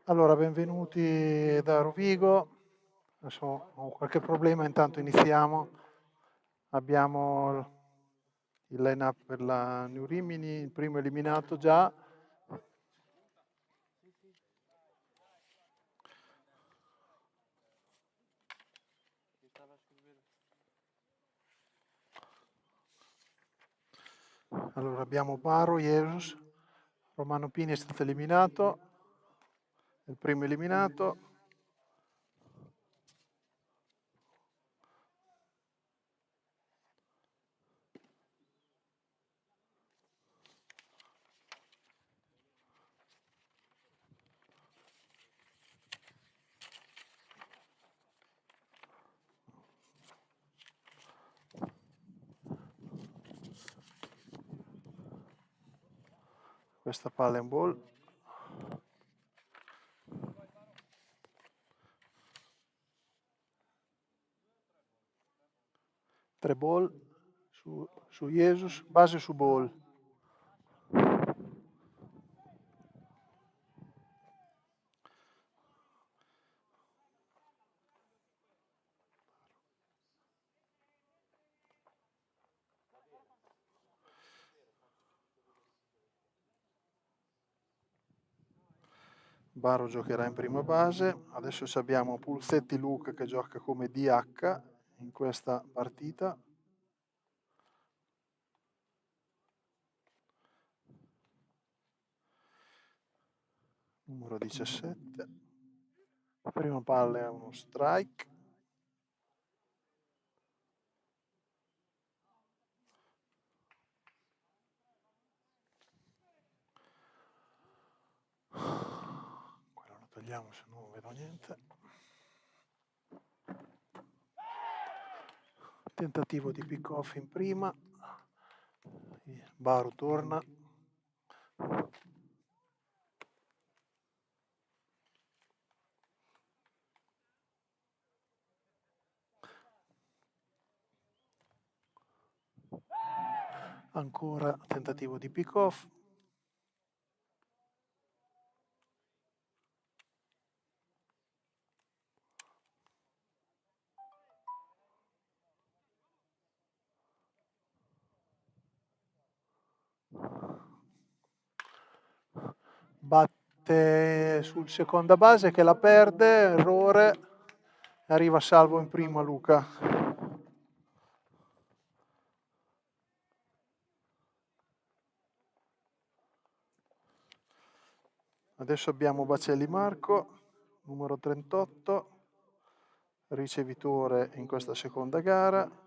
Allora, benvenuti da Rovigo. Adesso ho qualche problema, intanto iniziamo. Abbiamo il line-up per la New Rimini, il primo eliminato già. Allora, abbiamo Baro, Jesus, Romano Pini è stato eliminato, è il primo eliminato. Questa palla è un ball. Tre ball su Jesus, base su ball. Baro giocherà in prima base. Adesso abbiamo Pulsetti Luca che gioca come DH in questa partita. Numero 17. La prima palla è uno strike. Quello lo togliamo se no non vedo niente. Tentativo di pick off in prima. Baro torna. Ancora tentativo di pick off. Batte sul seconda base che la perde, errore, arriva salvo in prima Luca. Adesso abbiamo Bacelli Marco, numero 38, ricevitore in questa seconda gara.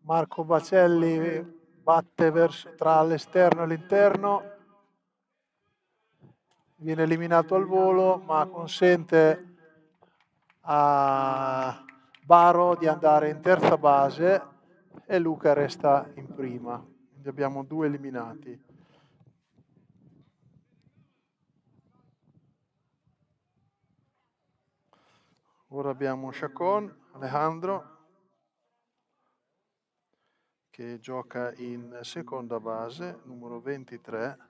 Marco Bacelli batte verso tra l'esterno e l'interno, viene eliminato al volo, ma consente a Baro di andare in terza base e Luca resta in prima. Quindi abbiamo 2 eliminati. Ora abbiamo Chacon, Alejandro, che gioca in seconda base, numero 23.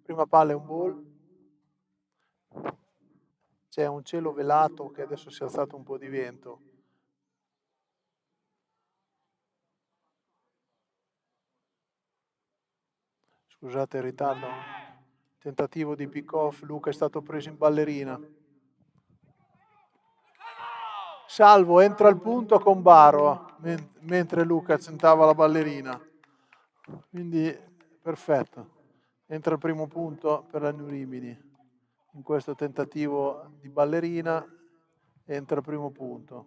Prima palla è un ball. C'è un cielo velato che adesso si è alzato un po' di vento. Scusate il ritardo. Tentativo di pick off, Luca è stato preso in ballerina. Salvo entra al punto con Baro mentre Luca tentava la ballerina. Quindi perfetto. Entra il primo punto per la New Rimini. In questo tentativo di ballerina entra il primo punto.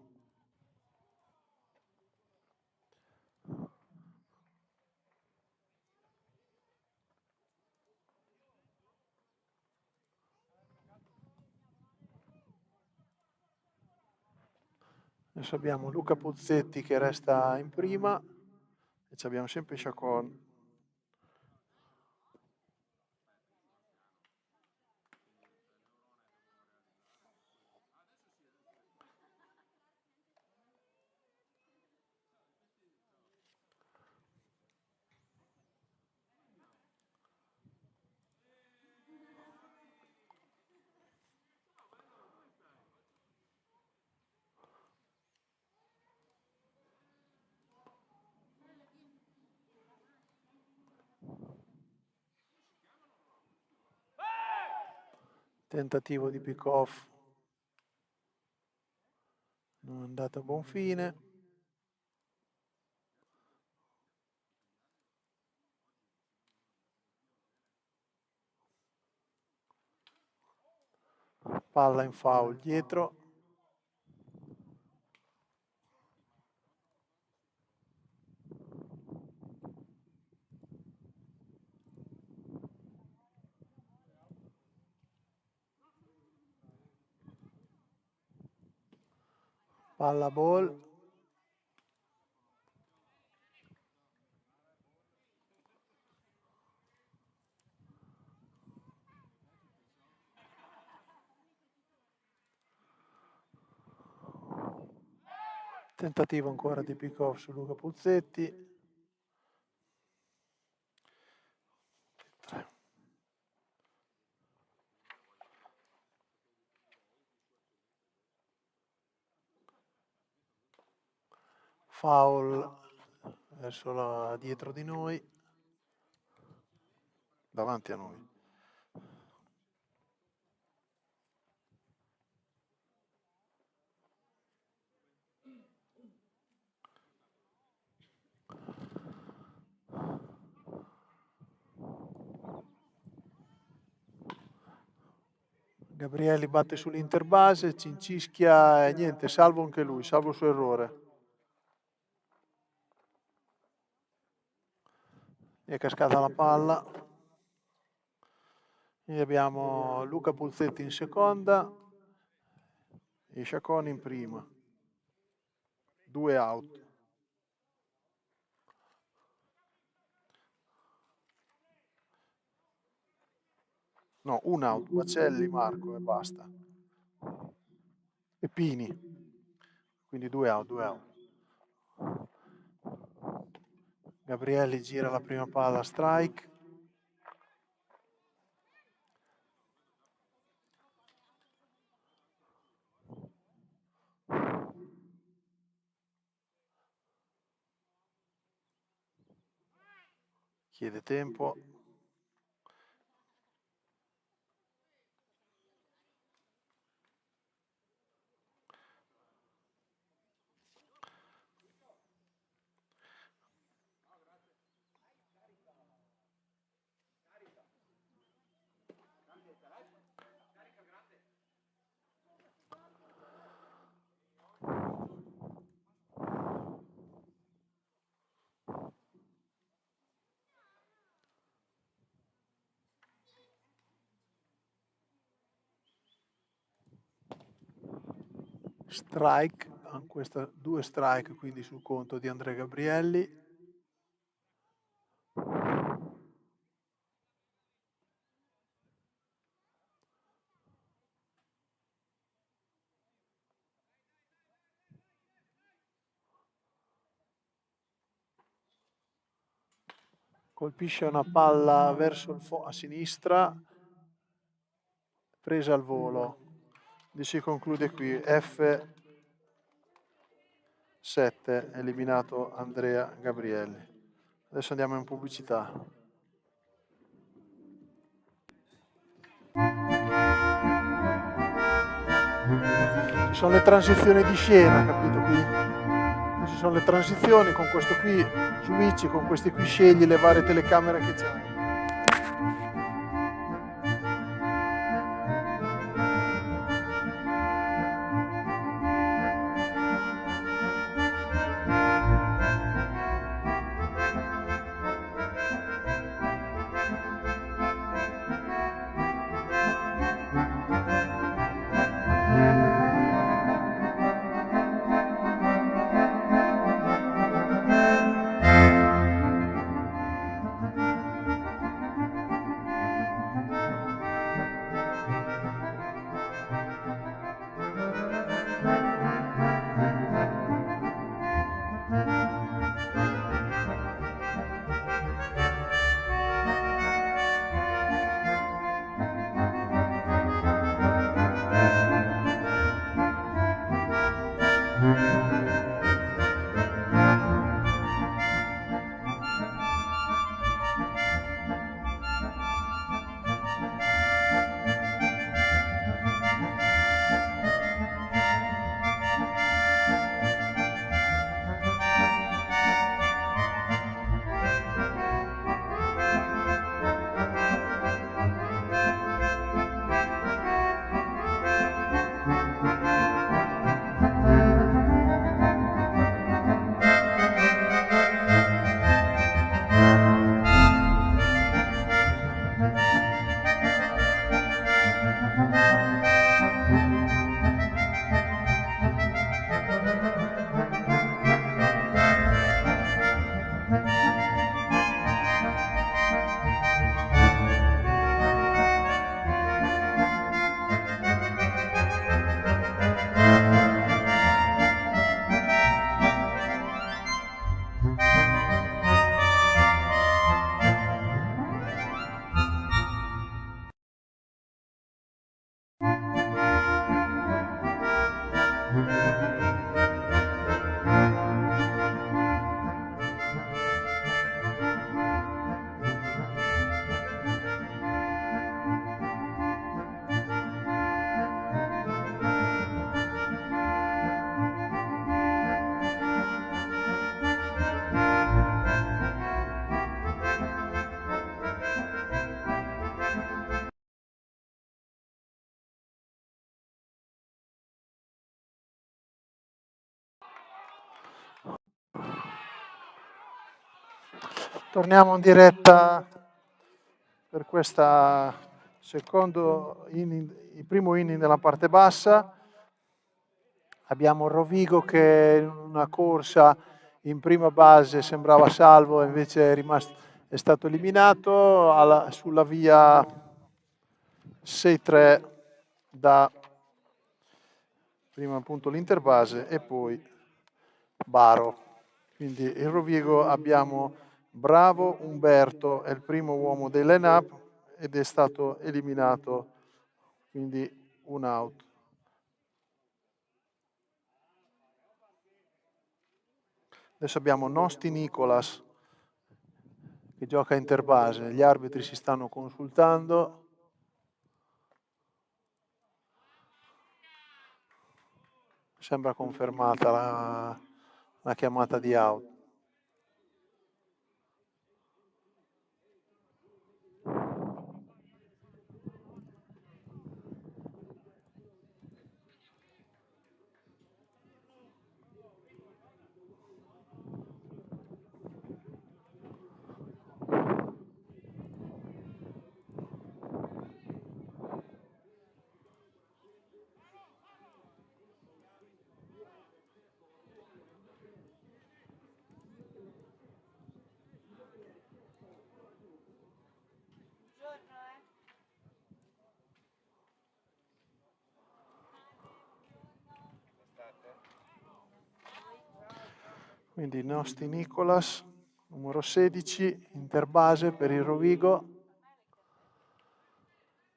Adesso abbiamo Luca Pozzetti che resta in prima e abbiamo sempre Chacon. Tentativo di pick off non è andato a buon fine. Palla in foul dietro. Palla ball. Tentativo ancora di pick off su Luca Puzzetti. Foul verso dietro di noi, davanti a noi. Gabrielli batte sull'interbase, cincischia e niente, salvo anche lui, salvo il suo errore. È cascata la palla. E abbiamo Luca Puzzetti in seconda e Sciaconi in prima. 2 out. No, un out. Bacelli, Marco e basta. E Pini. Quindi 2 out, 2 out. Gabrielli gira la prima palla, strike. Chiede tempo. Strike, questa 2 strike quindi sul conto di Andrea Gabrielli. Colpisce una palla verso a sinistra, presa al volo. E si conclude qui. F7, eliminato Andrea Gabrielli. Adesso andiamo in pubblicità. Ci sono le transizioni di scena, capito qui? Ci sono le transizioni, con questo qui switch, con questi qui scegli le varie telecamere che c'hai. Torniamo in diretta per questa secondo inning, il primo inning della parte bassa. Abbiamo Rovigo che in una corsa in prima base sembrava salvo, invece è stato eliminato sulla via 6-3 da prima appunto l'Interbase e poi Baro. Quindi in Rovigo abbiamo Bravo Umberto, è il primo uomo del line-up ed è stato eliminato, quindi un out. Adesso abbiamo Nosti Nicolas che gioca a Interbase, gli arbitri si stanno consultando. Sembra confermata la chiamata di out. Quindi Nosti Nicolas, numero 16, Interbase per il Rovigo.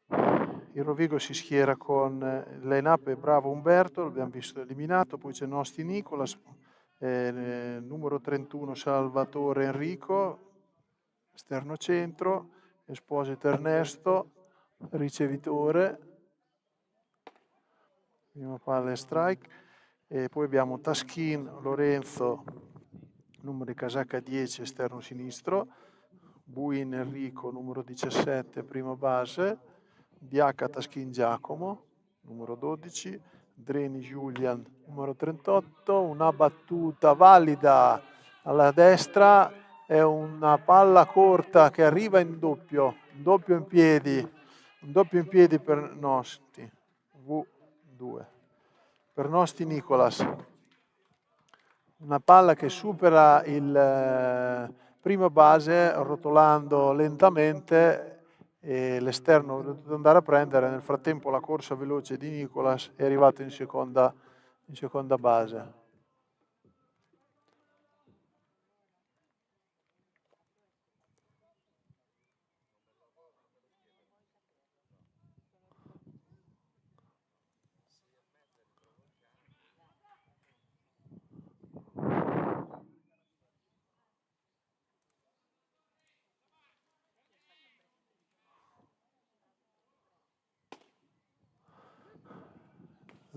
Il Rovigo si schiera con line-up e Bravo Umberto, l'abbiamo visto eliminato, poi c'è Nosti Nicolas, numero 31 Salvatore Enrico, esterno centro, Esposito Ernesto, ricevitore, prima palla e strike, e poi abbiamo Taschin Lorenzo, numero di casacca 10, esterno sinistro, Buin Enrico, numero 17, prima base, DH Taschin Giacomo, numero 12, Dreni Julian, numero 38, una battuta valida alla destra, è una palla corta che arriva in doppio, un doppio in piedi per Nosti, V2, per Nosti Nicolas. Una palla che supera il prima base rotolando lentamente e l'esterno è dovuto andare a prendere. Nel frattempo la corsa veloce di Nicolas è arrivata in seconda base.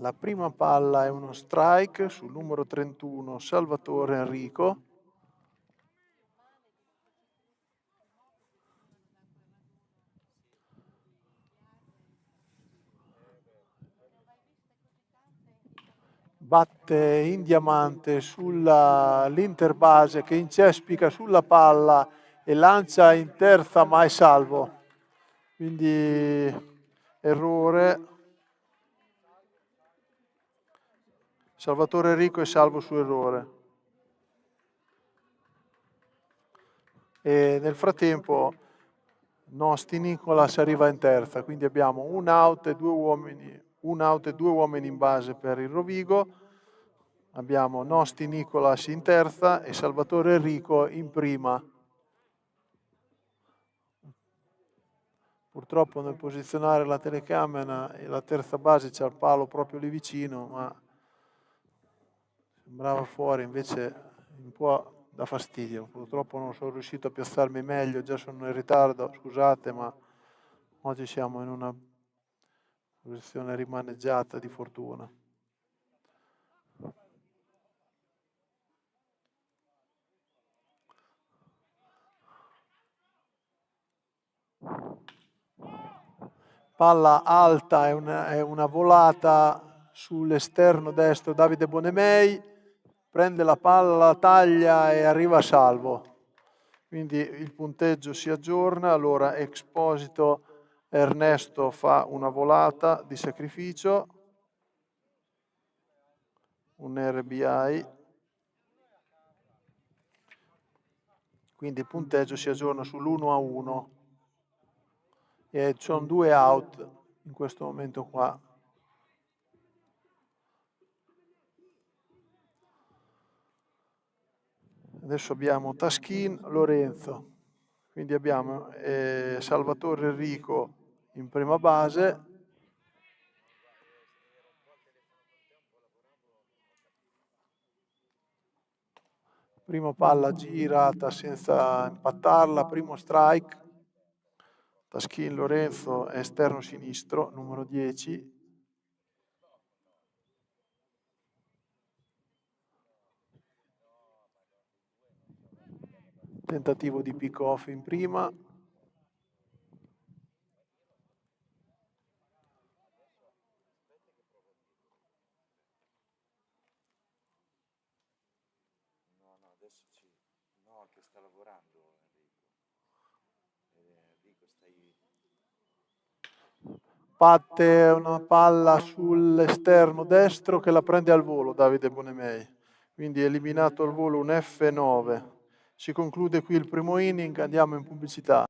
La prima palla è uno strike sul numero 31 Salvatore Enrico. Batte in diamante sull'interbase che incespica sulla palla e lancia in terza ma è salvo. Quindi errore. Salvatore Enrico è salvo su errore. E nel frattempo Nosti Nicolas arriva in terza, quindi abbiamo un out e due uomini in base per il Rovigo. Abbiamo Nosti Nicolas in terza e Salvatore Enrico in prima. Purtroppo nel posizionare la telecamera e la terza base c'è il palo proprio lì vicino, ma sembrava fuori, invece un po' dà fastidio. Purtroppo non sono riuscito a piazzarmi meglio, già sono in ritardo, scusate, ma oggi siamo in una posizione rimaneggiata di fortuna. Palla alta, è una volata sull'esterno destro Davide Bonemei, prende la palla, la taglia e arriva a salvo. Quindi il punteggio si aggiorna. Allora Exposito Ernesto fa una volata di sacrificio, un RBI, quindi il punteggio si aggiorna sull'1-1 e ci sono 2 out in questo momento qua. Adesso abbiamo Taschin, Lorenzo, quindi abbiamo Salvatore Enrico in prima base, prima palla girata senza impattarla, primo strike, Taschin Lorenzo è esterno sinistro, numero 10. Tentativo di pick off in prima. No, che sta lavorando Enrico, Batte una palla sull'esterno destro che la prende al volo Davide Bonemei, quindi eliminato al volo un F9. Si conclude qui il primo inning, andiamo in pubblicità.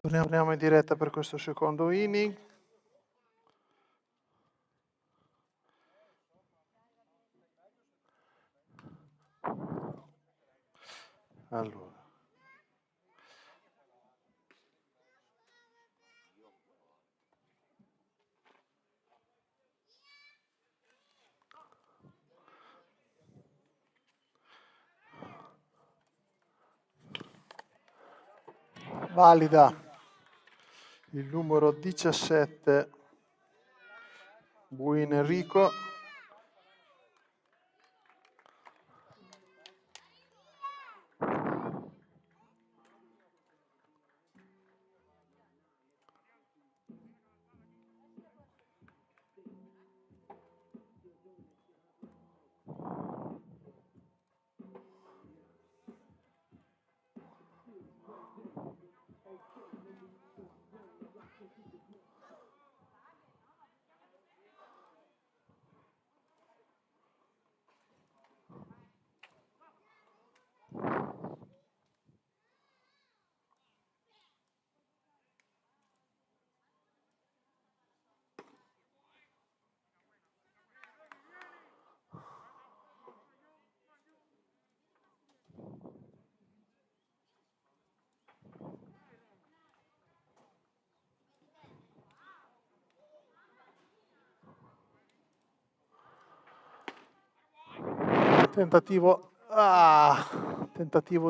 Torniamo in diretta per questo secondo inning. Allora. Valida il numero 17, Buin Enrico. Tentativo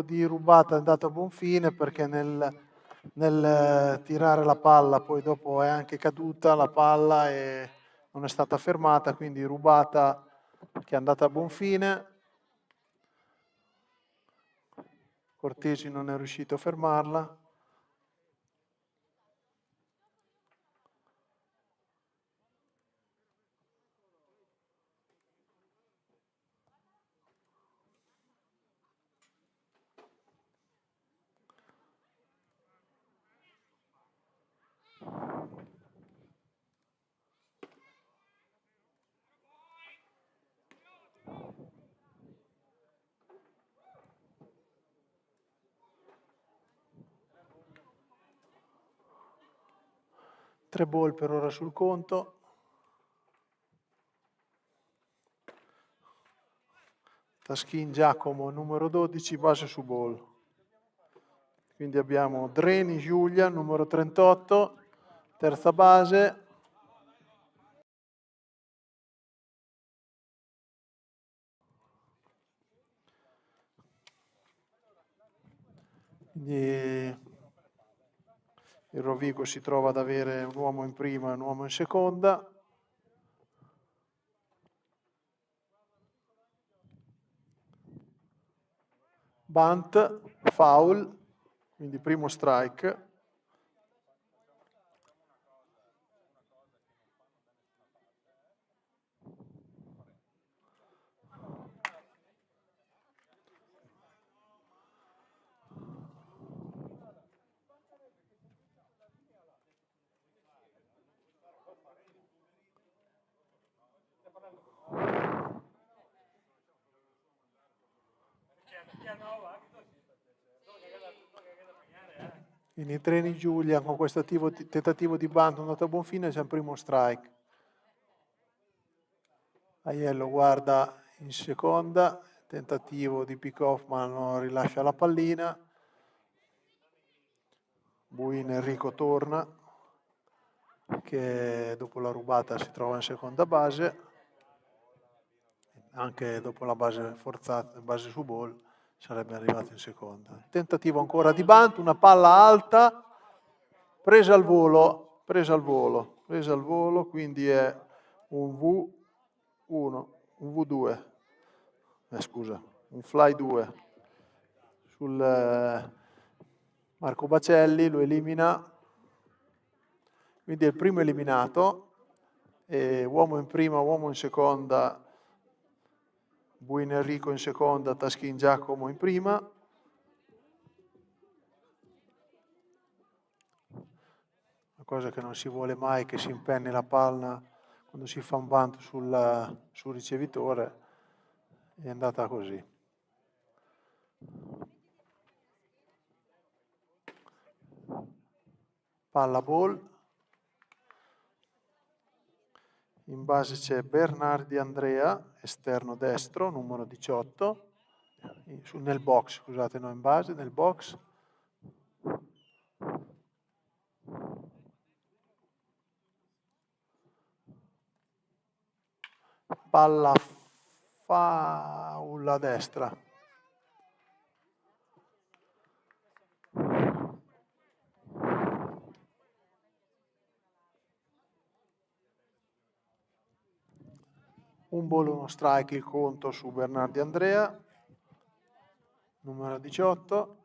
di rubata è andato a buon fine, perché nel tirare la palla poi dopo è anche caduta la palla e non è stata fermata, quindi rubata che è andata a buon fine. Cortesi non è riuscito a fermarla. 3 ball per ora sul conto. Taschin Giacomo numero 12, base su ball. Quindi abbiamo Dreni Giulia numero 38, terza base. Quindi il Rovigo si trova ad avere un uomo in prima e un uomo in seconda. Bunt, foul, quindi primo strike. Quindi Treni Giulia con questo tentativo di bunt andato a buon fine, c'è un primo strike. Aiello guarda in seconda, tentativo di pick-off ma non rilascia la pallina. Buin Enrico torna, che dopo la rubata si trova in seconda base, anche dopo la base forzata, base su ball, sarebbe arrivato in seconda. Tentativo ancora di bunt, una palla alta, presa al volo, quindi è un V1, un V2, scusa, un fly 2 sul Marco Bacelli, lo elimina, quindi è il primo eliminato, e uomo in prima, uomo in seconda, Buin Enrico in seconda, Taschin Giacomo in prima. Una cosa che non si vuole mai, che si impenni la palla quando si fa un bunt sul ricevitore, è andata così. Palla ball. In base c'è Bernardi Andrea, esterno destro, numero 18, nel box, scusate, non in base, nel box. Palla foul a destra. Un ball, uno strike, il conto su Bernardi Andrea, numero 18.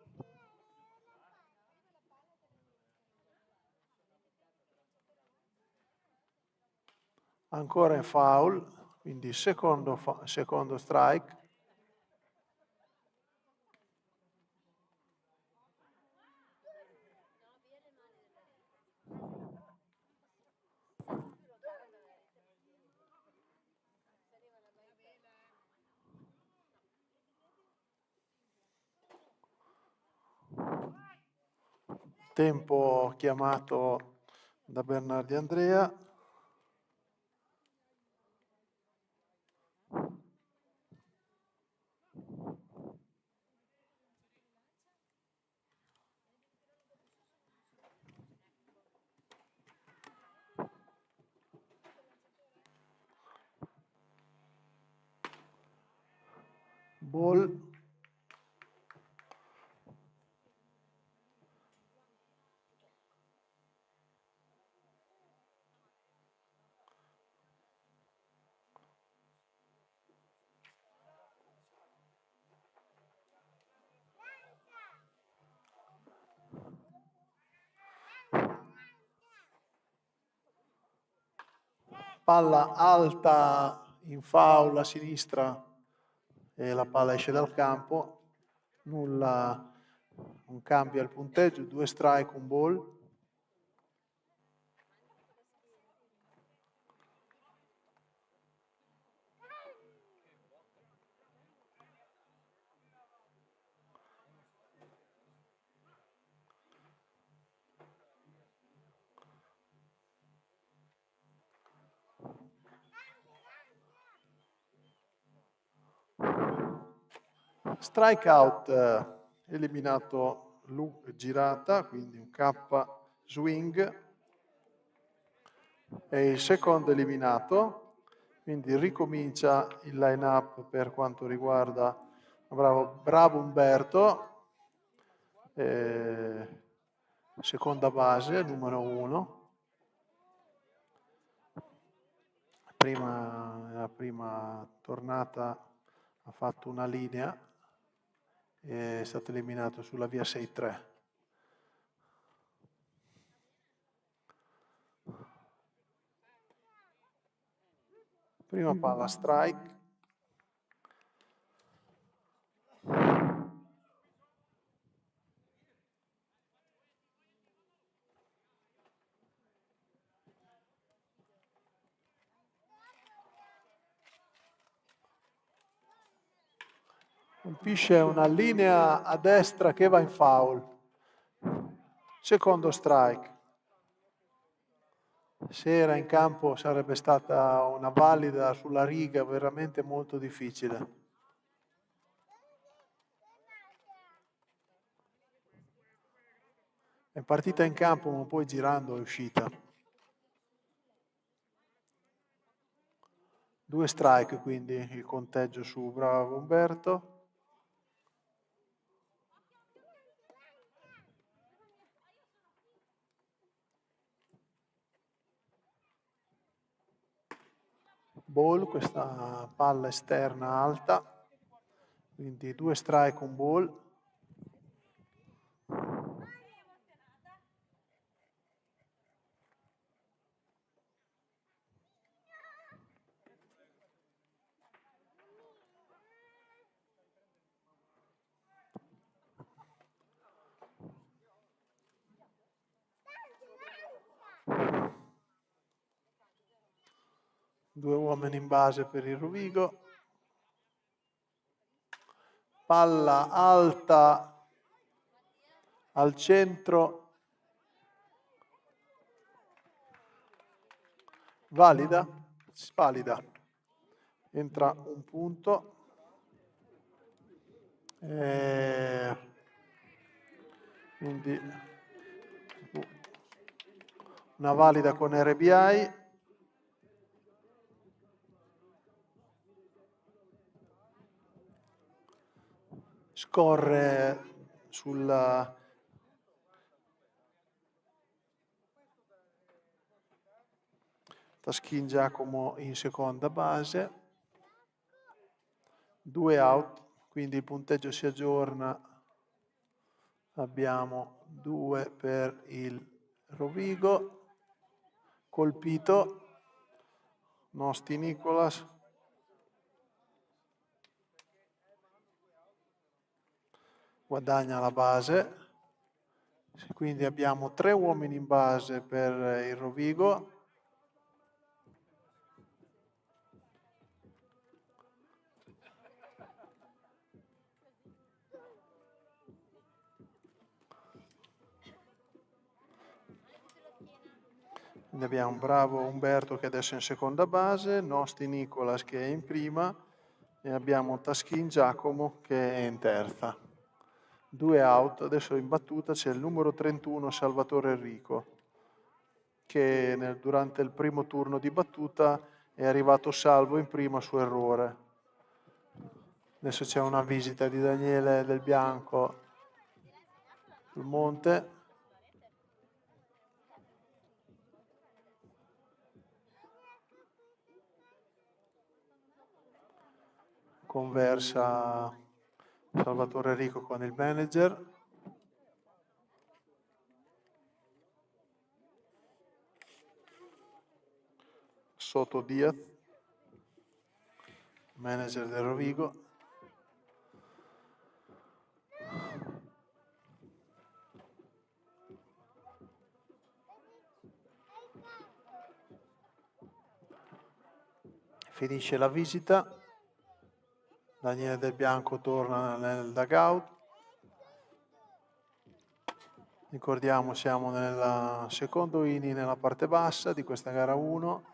Ancora in foul, quindi secondo strike. Tempo chiamato da Bernardi Andrea. Ball. Palla alta in foul a sinistra e la palla esce dal campo. Nulla, non cambia il punteggio, 2 strike, un ball. Strikeout, eliminato girata, quindi un K swing, e il secondo eliminato, quindi ricomincia il line up per quanto riguarda bravo Umberto, seconda base, numero 1. La prima tornata ha fatto una linea e è stato eliminato sulla via 6-3. Prima palla strike. Colpisce una linea a destra che va in foul. Secondo strike. Se era in campo sarebbe stata una valida sulla riga veramente molto difficile. È partita in campo ma poi girando è uscita. 2 strike quindi il conteggio su bravo Umberto. Ball, questa palla esterna alta, quindi 2 strike, un ball. Due uomini in base per il Rovigo. Palla alta al centro. Valida? Valida. Entra un punto. Quindi una valida con RBI. Scorre sulla Taschin Giacomo in seconda base. 2 out, quindi il punteggio si aggiorna. Abbiamo 2 per il Rovigo. Colpito Nosti Nicolas. Guadagna la base. Quindi abbiamo 3 uomini in base per il Rovigo. Quindi abbiamo un bravo Umberto che adesso è in seconda base, Nosti Nicolas che è in prima e abbiamo Taschin Giacomo che è in terza. 2 out, adesso in battuta c'è il numero 31 Salvatore Enrico che durante il primo turno di battuta è arrivato salvo in prima su errore. Adesso c'è una visita di Daniele Del Bianco sul monte. Conversa Salvatore Enrico con il manager. Soto Diaz, manager del Rovigo. Finisce la visita. Daniele Del Bianco torna nel dugout. Ricordiamo, siamo nel secondo inning nella parte bassa di questa gara 1.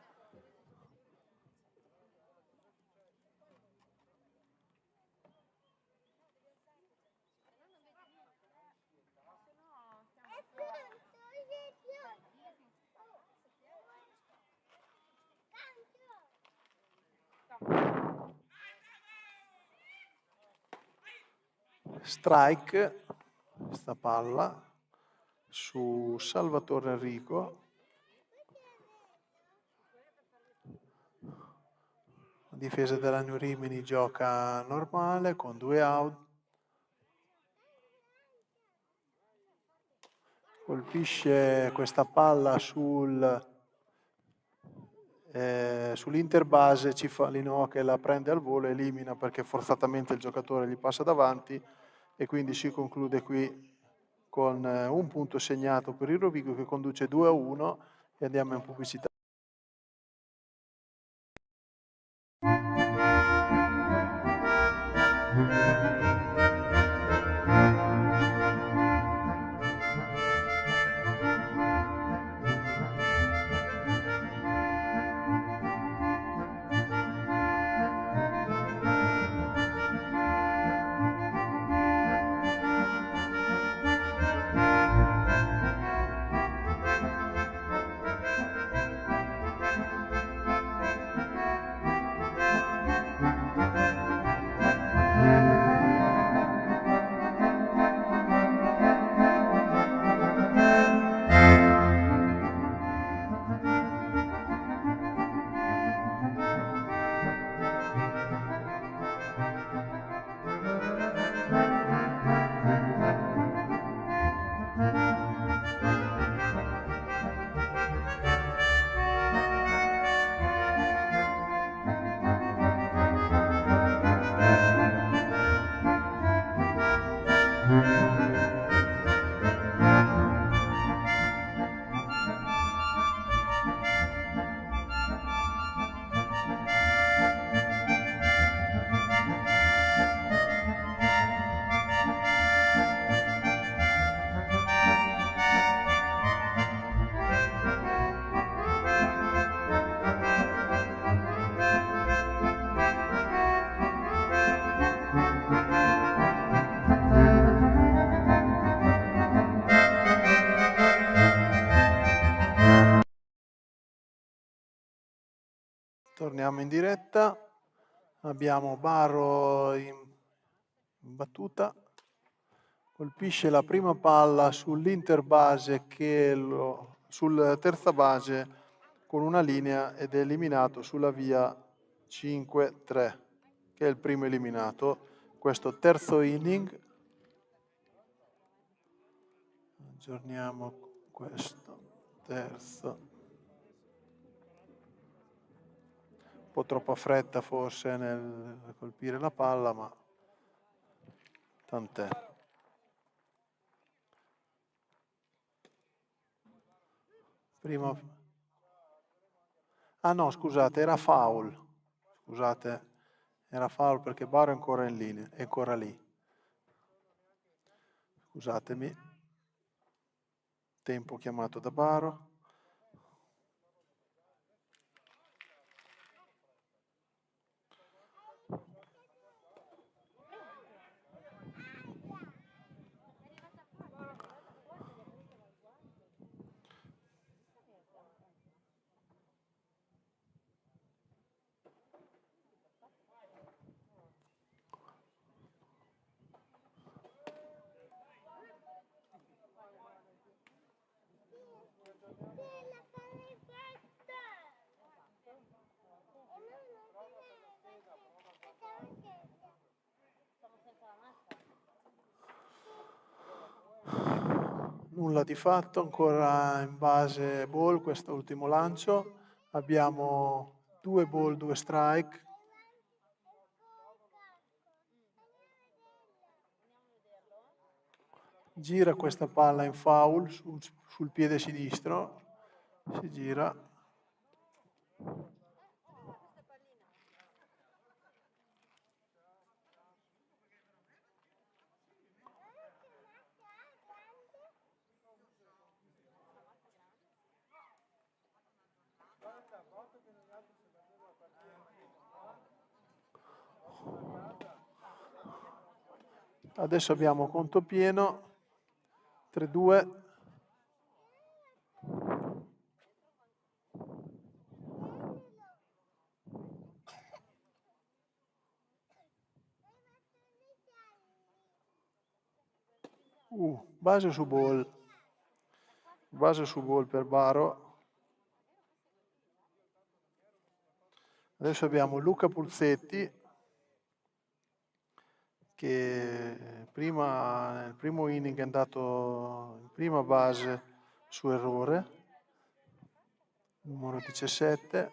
strike questa palla su Salvatore Enrico. La difesa della New Rimini gioca normale con 2 out. Colpisce questa palla sull'interbase, Cifalino che la prende al volo, elimina perché forzatamente il giocatore gli passa davanti e quindi si conclude qui con un punto segnato per il Rovigo che conduce 2-1 e andiamo in pubblicità. Torniamo in diretta, abbiamo Barro in battuta, colpisce la prima palla sull'interbase sul terza base con una linea ed è eliminato sulla via 5-3, che è il primo eliminato. Questo terzo inning, aggiorniamo questo terzo. Un po' troppa fretta forse nel colpire la palla, ma tant'è. Prima... Ah no, scusate, era foul. Scusate, era foul perché Baro è ancora in linea, è ancora lì. Scusatemi. Tempo chiamato da Baro. Nulla di fatto, ancora in base ball questo ultimo lancio. Abbiamo 2 ball, 2 strike. Gira questa palla in foul sul piede sinistro, si gira. Adesso abbiamo conto pieno, 3-2. Base su ball. Base su ball per Baro. Adesso abbiamo Luca Pulzetti che prima, nel primo inning è andato in prima base su errore, numero 17.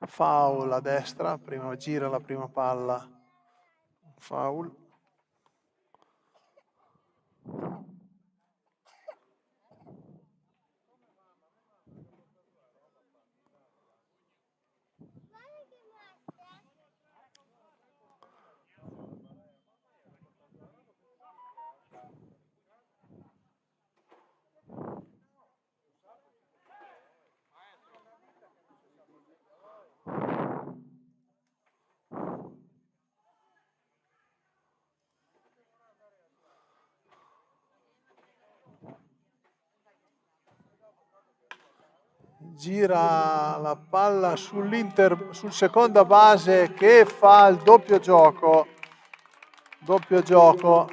Foul a destra, gira la prima palla, foul. Gira la palla sul seconda base che fa il doppio gioco. Doppio gioco,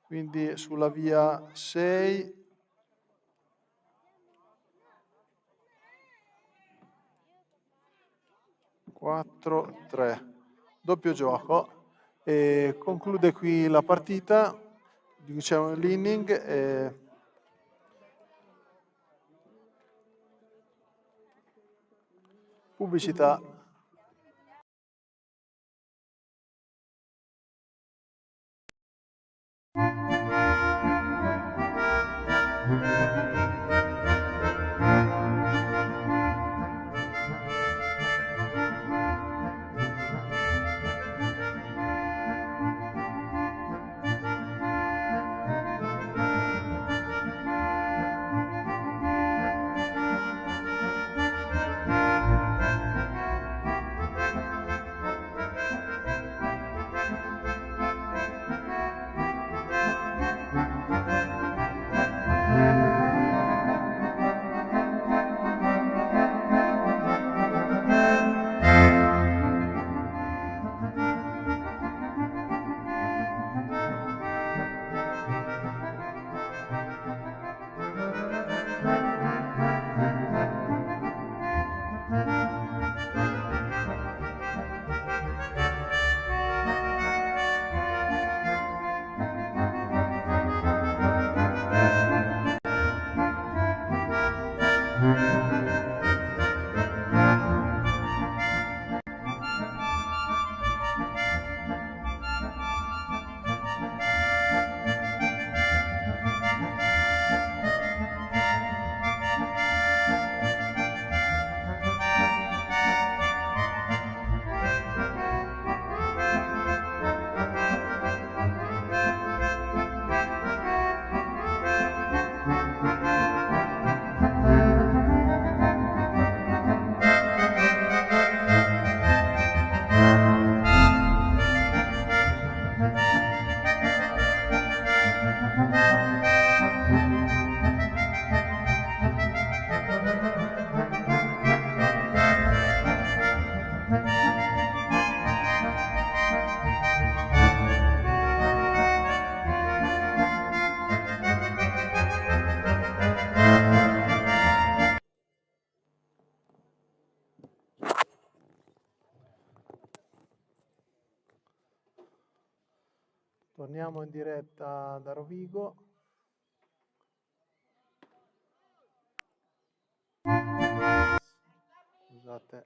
quindi sulla via 6. Quattro, 3. Doppio gioco. E conclude qui la partita, diciamo l'inning. Pubblicità. Torniamo in diretta da Rovigo. Scusate.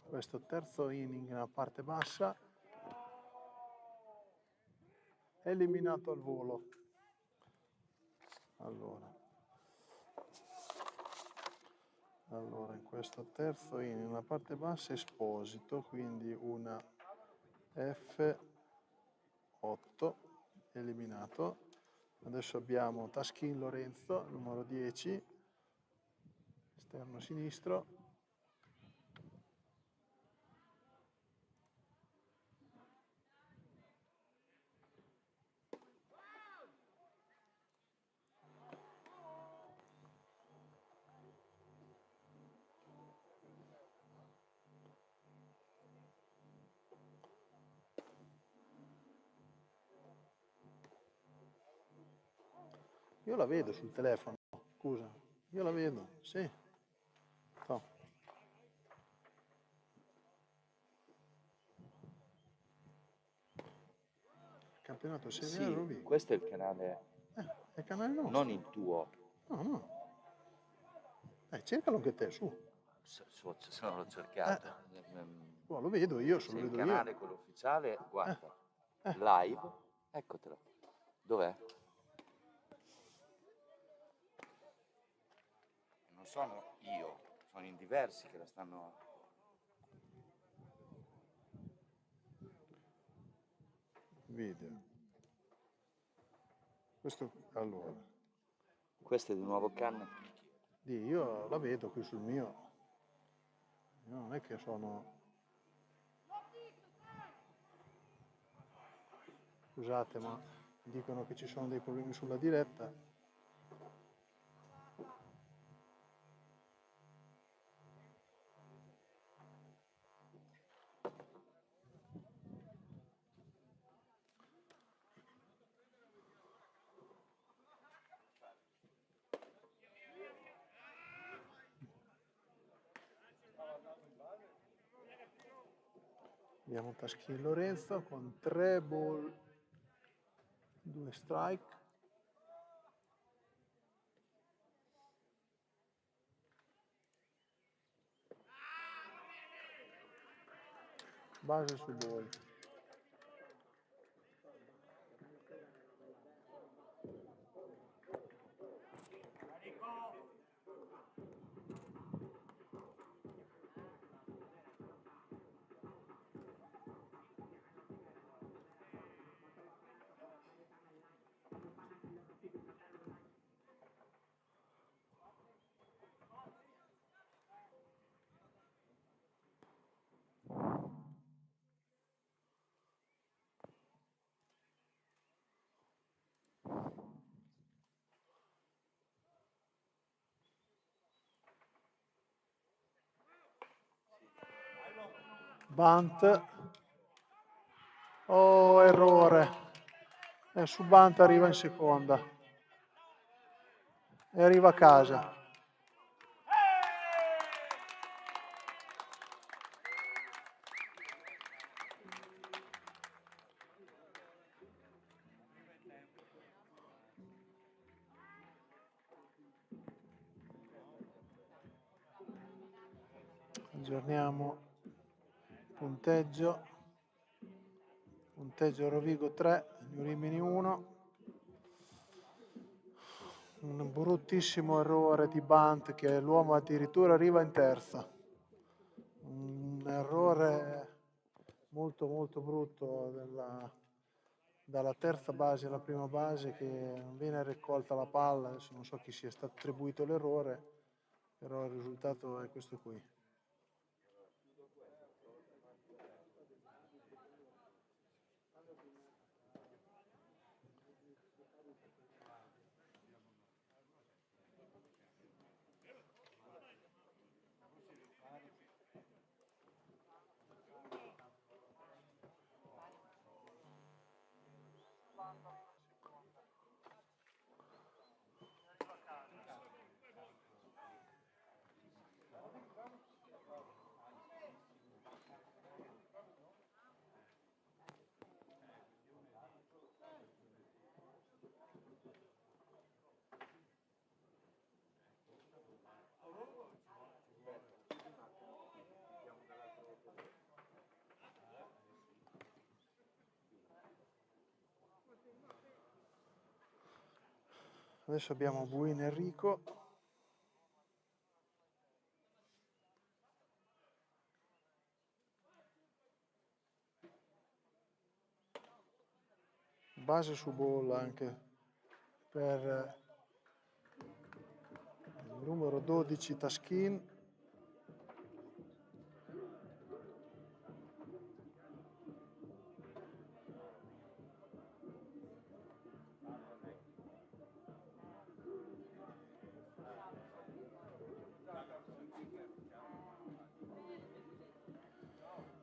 Questo terzo inning nella parte bassa. Eliminato al volo. Allora, in questo terzo inning, nella parte bassa Esposito, quindi una F8, eliminato. Adesso abbiamo Taschin Lorenzo, numero 10. esterno sinistro. Io la vedo sul telefono, scusa, io la vedo, sì. No. Campionato Serie A Sì, Rovigo. questo è il canale, È il canale nostro. non il tuo. No, no. Cercalo anche te, su. Se non l'ho cercato. Lo vedo io, se Sì, lo il vedo canale, io. quello ufficiale, guarda, eh. live, eccotelo. Dov'è? Non sono io, sono in diversi che la stanno... Video. Questo, allora. Questo è di nuovo canne? Io la vedo qui sul mio. Io non è che sono... Scusate, ma dicono che ci sono dei problemi sulla diretta. Abbiamo Taschini Lorenzo con 3 ball, 2 strike. Base su ball. Bunt. Oh, errore. Su bunt arriva in seconda. E arriva a casa. Aggiorniamo punteggio. Punteggio Rovigo 3, New Rimini 1. Un bruttissimo errore di bunt che l'uomo addirittura arriva in terza. Un errore molto molto brutto dalla terza base alla prima base, che non viene raccolta la palla. Adesso non so chi sia stato attribuito l'errore, però il risultato è questo qui. Adesso abbiamo Buin Enrico. Base su ball anche per numero 12 Taschin,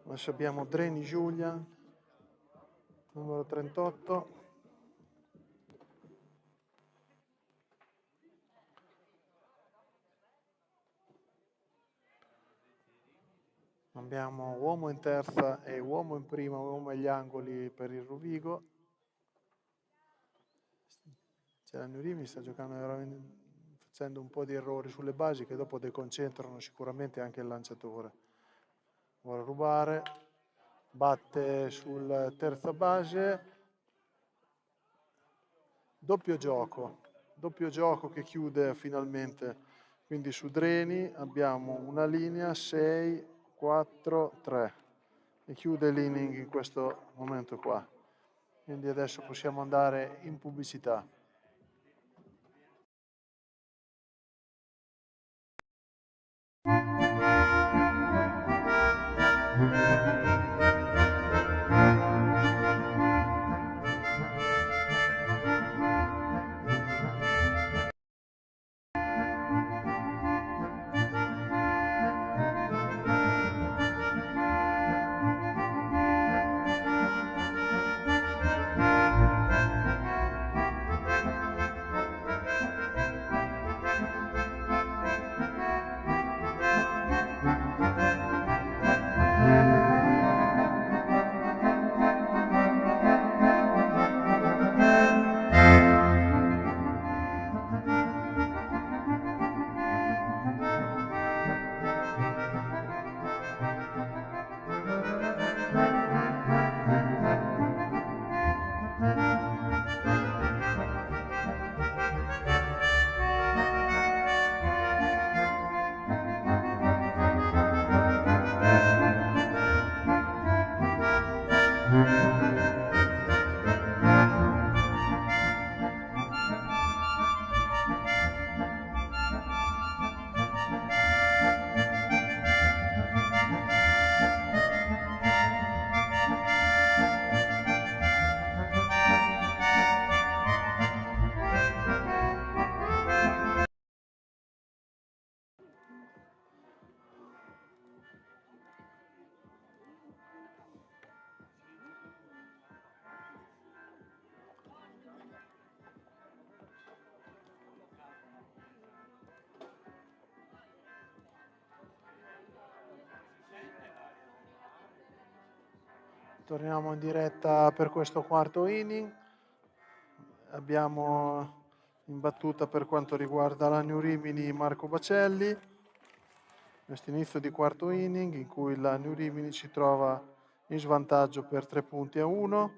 adesso abbiamo Dreni Julian, numero 38, abbiamo uomo in terza e uomo in prima, uomo agli angoli per il Rovigo. La Nurimi sta giocando veramente, facendo un po' di errori sulle basi che dopo deconcentrano sicuramente anche il lanciatore. Vuole rubare, batte sul terza base, doppio gioco che chiude finalmente. Quindi su Dreni abbiamo una linea 6, 4, 3 e chiude l'inning in questo momento qua. Quindi adesso possiamo andare in pubblicità. Torniamo in diretta per questo quarto inning. Abbiamo in battuta per quanto riguarda la New Rimini Marco Bacelli. Questo inizio di quarto inning in cui la New Rimini si trova in svantaggio per 3-1.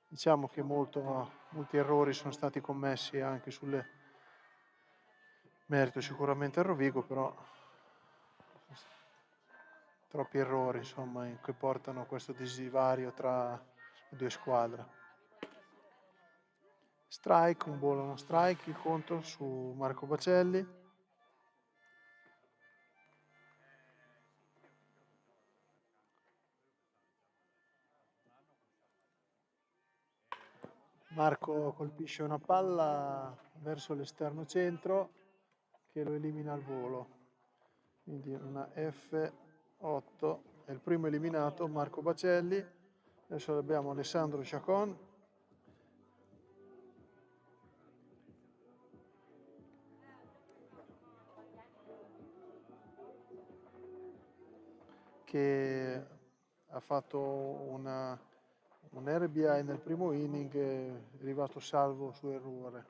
Diciamo che molti errori sono stati commessi anche sulle merito sicuramente al Rovigo, però troppi errori insomma che portano a questo disivario tra le due squadre. Strike, un ballo, uno strike, il conto su Marco Bacelli. Marco colpisce una palla verso l'esterno centro che lo elimina al volo. Quindi una F8 è il primo eliminato, Marco Bacelli. Adesso abbiamo Alessandro Chacon. Che ha fatto un RBI nel primo inning, è arrivato salvo su errore.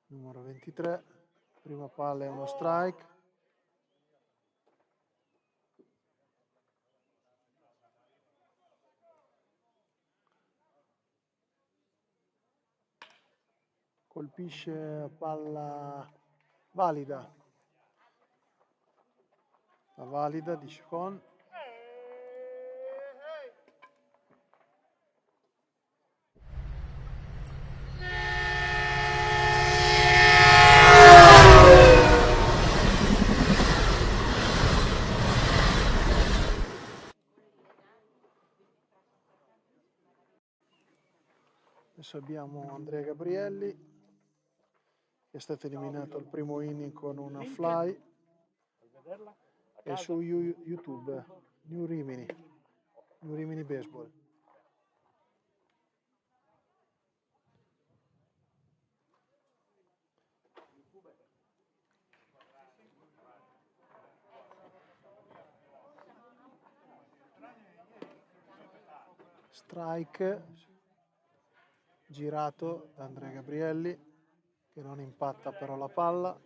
Numero 23, prima palla è uno strike. Colpisce palla valida. La valida di Chacon. Adesso abbiamo Andrea Gabrielli, che è stato eliminato al primo inning con una fly. E su YouTube, New Rimini Baseball. Strike girato da Andrea Gabrielli, che non impatta però la palla.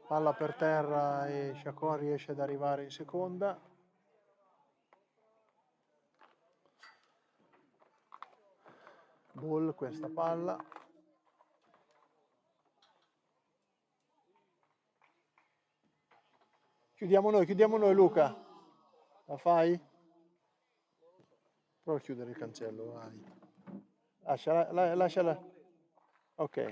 Palla per terra e Chacon riesce ad arrivare in seconda. Ball questa palla. Chiudiamo noi Luca. La fai? Prova a chiudere il cancello, vai. Lasciala. Ok.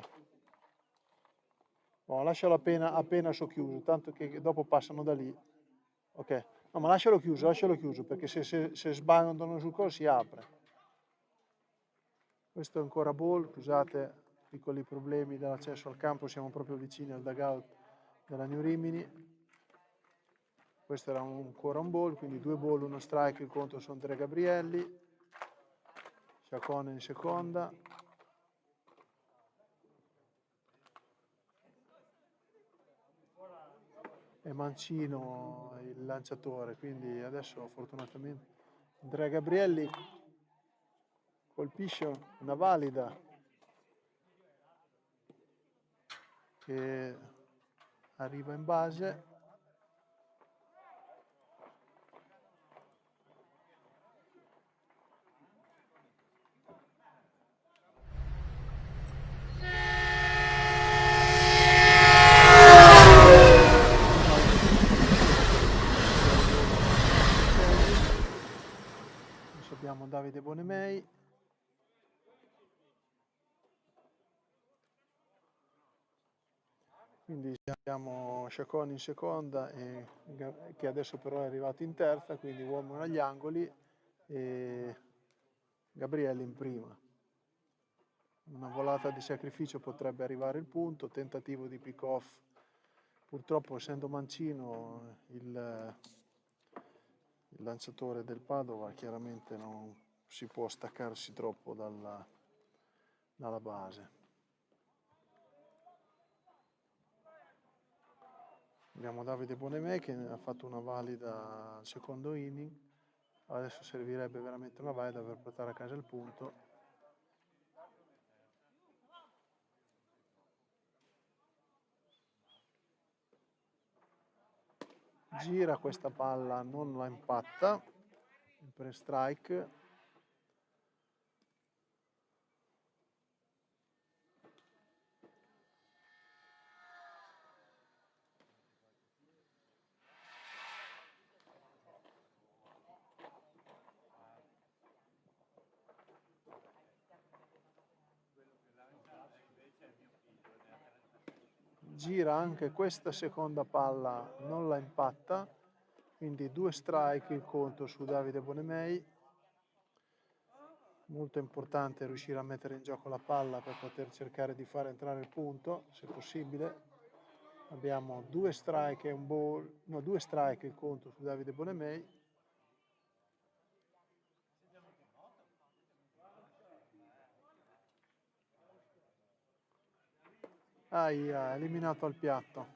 No, lascialo appena socchiuso, tanto che dopo passano da lì. Ok. No, ma lascialo chiuso, perché se sbandano sul collo si apre. Questo è ancora ball, scusate, piccoli problemi dell'accesso al campo, siamo proprio vicini al dugout della New Rimini. Questo era ancora un ball, quindi 2 ball, 1 strike, il conto su Andrea Gabrielli. Chacon in seconda. E Mancino il lanciatore, quindi adesso fortunatamente Andrea Gabrielli colpisce una valida che arriva in base. Adesso abbiamo Davide Bonemei. Quindi abbiamo Chacon in seconda, che adesso però è arrivato in terza, quindi uomo agli angoli, e Gabrielli in prima. Una volata di sacrificio potrebbe arrivare il punto, tentativo di pick-off. Purtroppo, essendo Mancino il lanciatore del Padova, chiaramente non si può staccarsi troppo dalla base. Abbiamo Davide Bonemè che ha fatto una valida al secondo inning. Adesso servirebbe veramente una valida per portare a casa il punto. Gira questa palla, non la impatta, per strike. Gira anche questa seconda palla, non la impatta, quindi 2 strike il conto su Davide Bonemei. Molto importante riuscire a mettere in gioco la palla per poter cercare di far entrare il punto, se possibile. Abbiamo 2 strike e un ball, no, 2 strike il conto su Davide Bonemei. Aia, eliminato al piatto.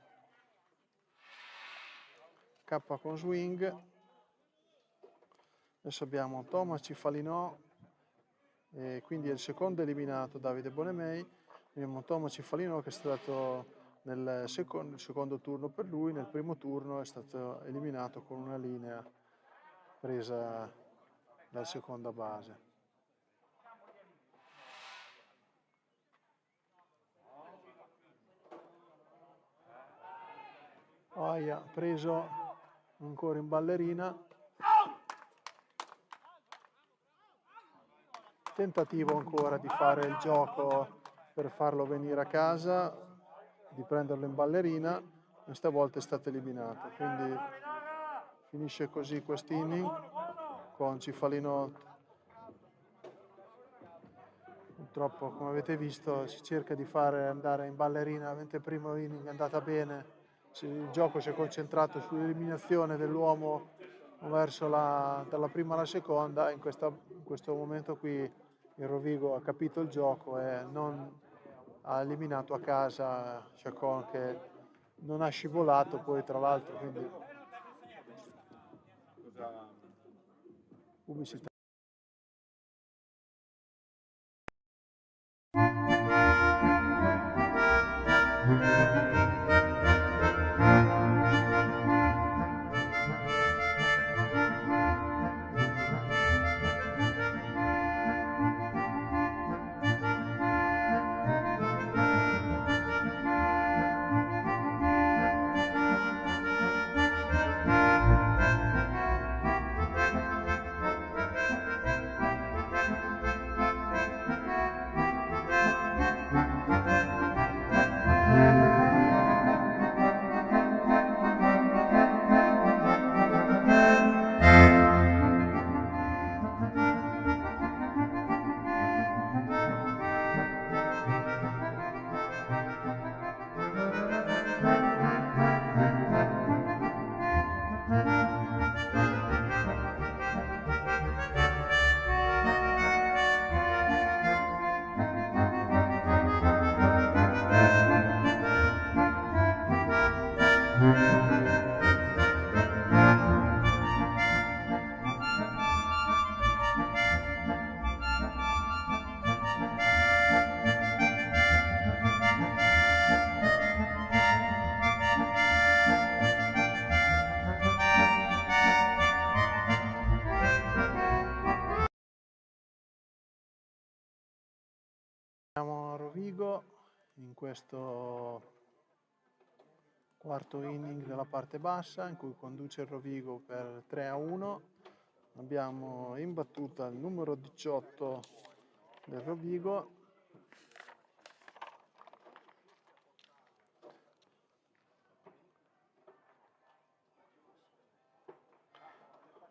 K con swing. Adesso abbiamo Thomas Cifalinò, e quindi è il secondo eliminato Davide Bonemei. Abbiamo Thomas Cifalinò che è stato nel secondo turno per lui, nel primo turno è stato eliminato con una linea presa dal seconda base. Aia, preso ancora in ballerina. Tentativo ancora di fare il gioco per farlo venire a casa, di prenderlo in ballerina. questa volta è stato eliminato, quindi finisce così quest'inning con Cifalino. Purtroppo, come avete visto, si cerca di fare andare in ballerina, mentre il primo inning è andata bene, il gioco si è concentrato sull'eliminazione dell'uomo verso dalla prima alla seconda. In questo momento qui il Rovigo ha capito il gioco e non ha eliminato a casa Chacon, che non ha scivolato poi tra l'altro, quindi pubblicità. Siamo a Rovigo in questo quarto inning della parte bassa in cui conduce il Rovigo per 3-1. Abbiamo in battuta il numero 18 del Rovigo,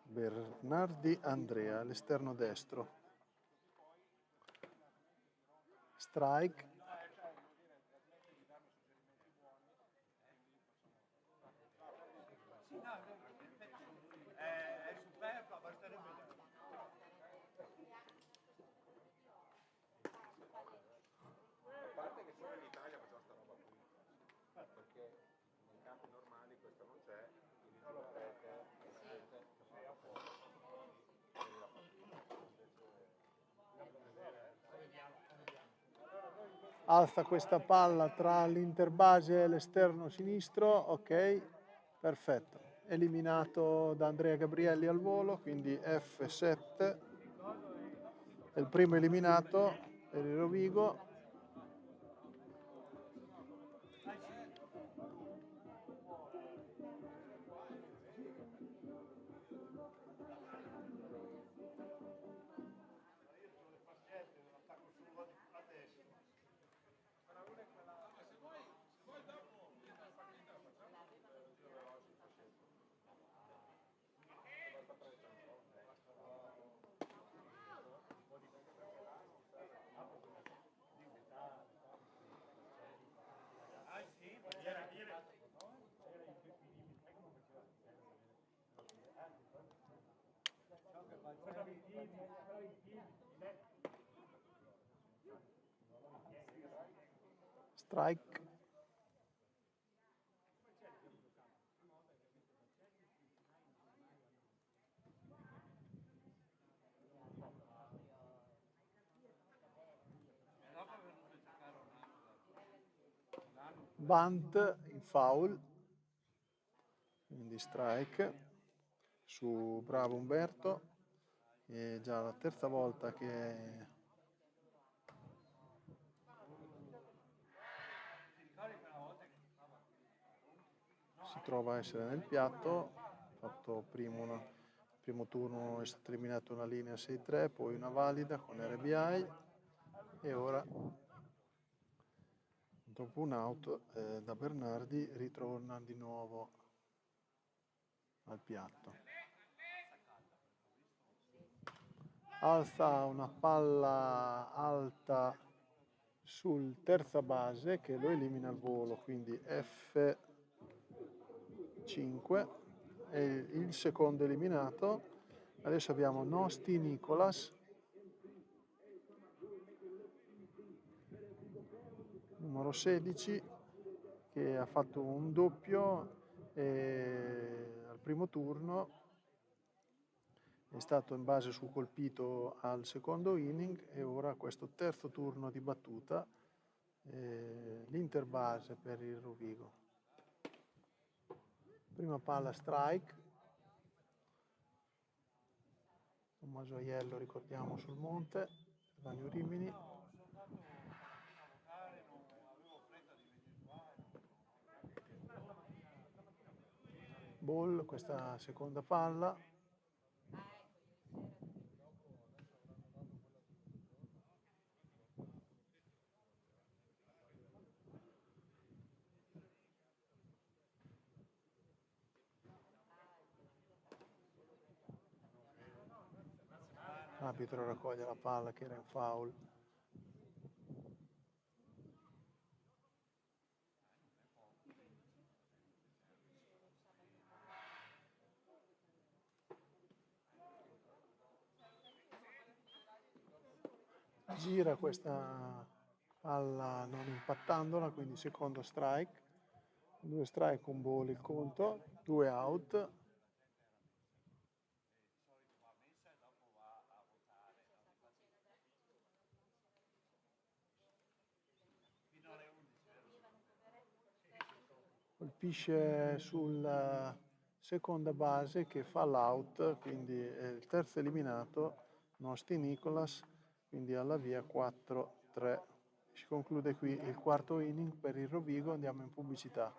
Bernardi Andrea, l'esterno destro. Strike. Alza questa palla tra l'interbase e l'esterno sinistro, ok, perfetto. Eliminato da Andrea Gabrielli al volo, quindi F7. È il primo eliminato per il Rovigo. Strike. Bunt in foul, quindi strike su bravo Umberto, è già la terza volta che si trova a essere nel piatto. Fatto primo turno è stato eliminato una linea 6-3, poi una valida con RBI e ora dopo un out da Bernardi ritorna di nuovo al piatto. Alza una palla alta sul terza base che lo elimina al volo, quindi F5 è il secondo eliminato. Adesso abbiamo Nosti Nicolas, numero 16, che ha fatto un doppio al primo turno, è stato in base sul colpito al secondo inning e ora questo terzo turno di battuta, l'interbase per il Rovigo. Prima palla strike, Tommaso Aiello ricordiamo sul monte, da New Rimini. Ball, questa seconda palla. L'arbitro raccoglie la palla che era in foul. Gira questa palla non impattandola, quindi secondo strike. 2 strike, un ball il conto, 2 out. Colpisce sulla seconda base che fa l'out, quindi è il terzo eliminato, Nosti Nicolas, quindi alla via 4-3. Si conclude qui il quarto inning per il Rovigo, andiamo in pubblicità.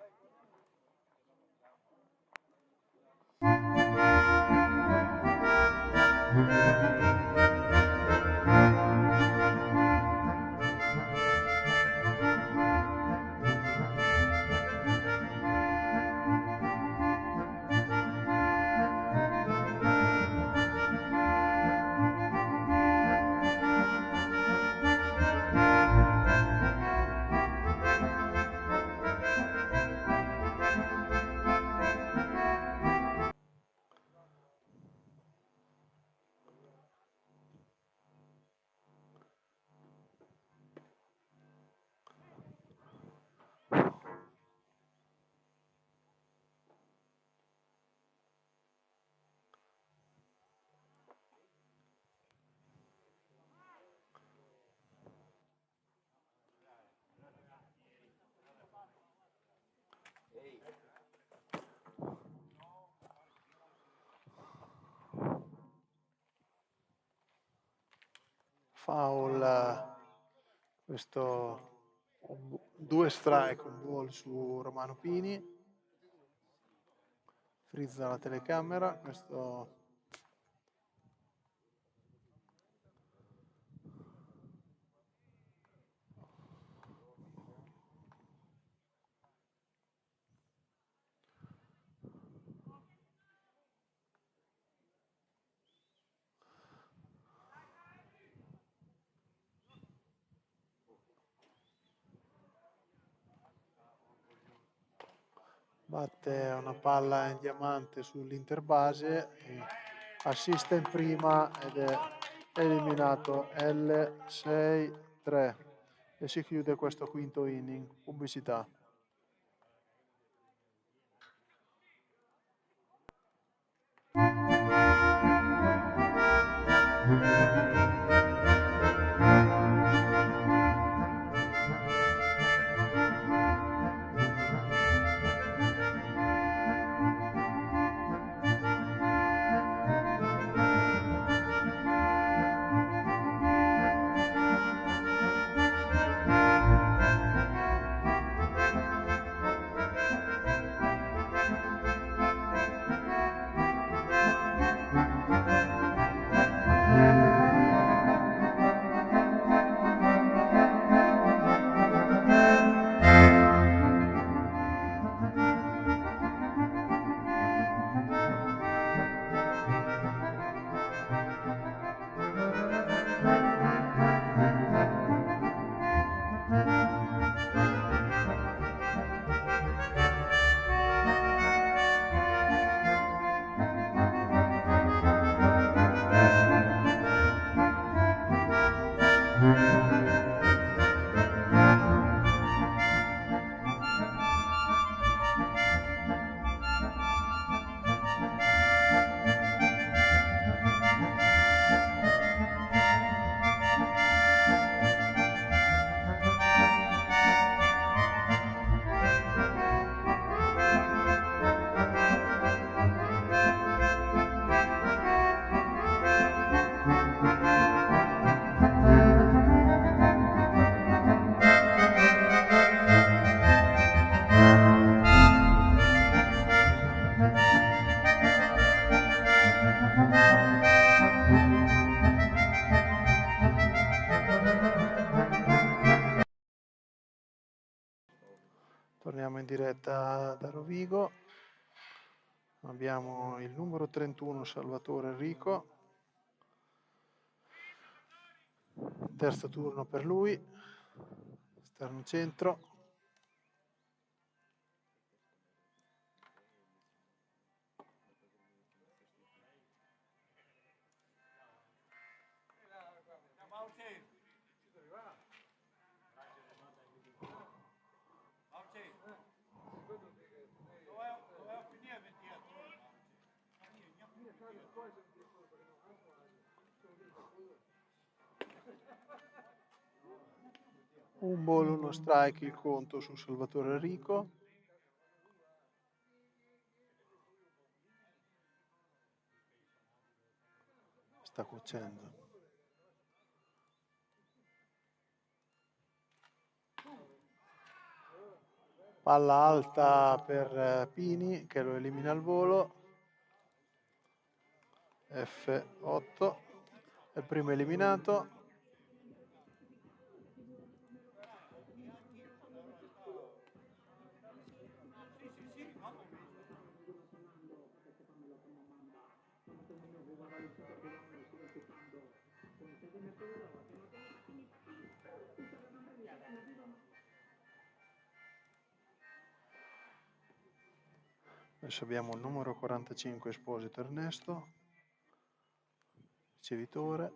Foul, questo 2 strike, un ball su Romano Pini, frizza la telecamera, questo batte una palla in diamante sull'interbase, assiste in prima ed è eliminato L6-3 e si chiude questo quinto inning. Pubblicità. Torniamo in diretta da Rovigo. Abbiamo il numero 31 Salvatore Enrico. Terzo turno per lui. Esterno centro. Un ball, uno strike, il conto su Salvatore Enrico. Sta cuocendo. Palla alta per Pini che lo elimina al volo. F8. È il primo eliminato. Adesso abbiamo il numero 45 Esposito Ernesto, ricevitore.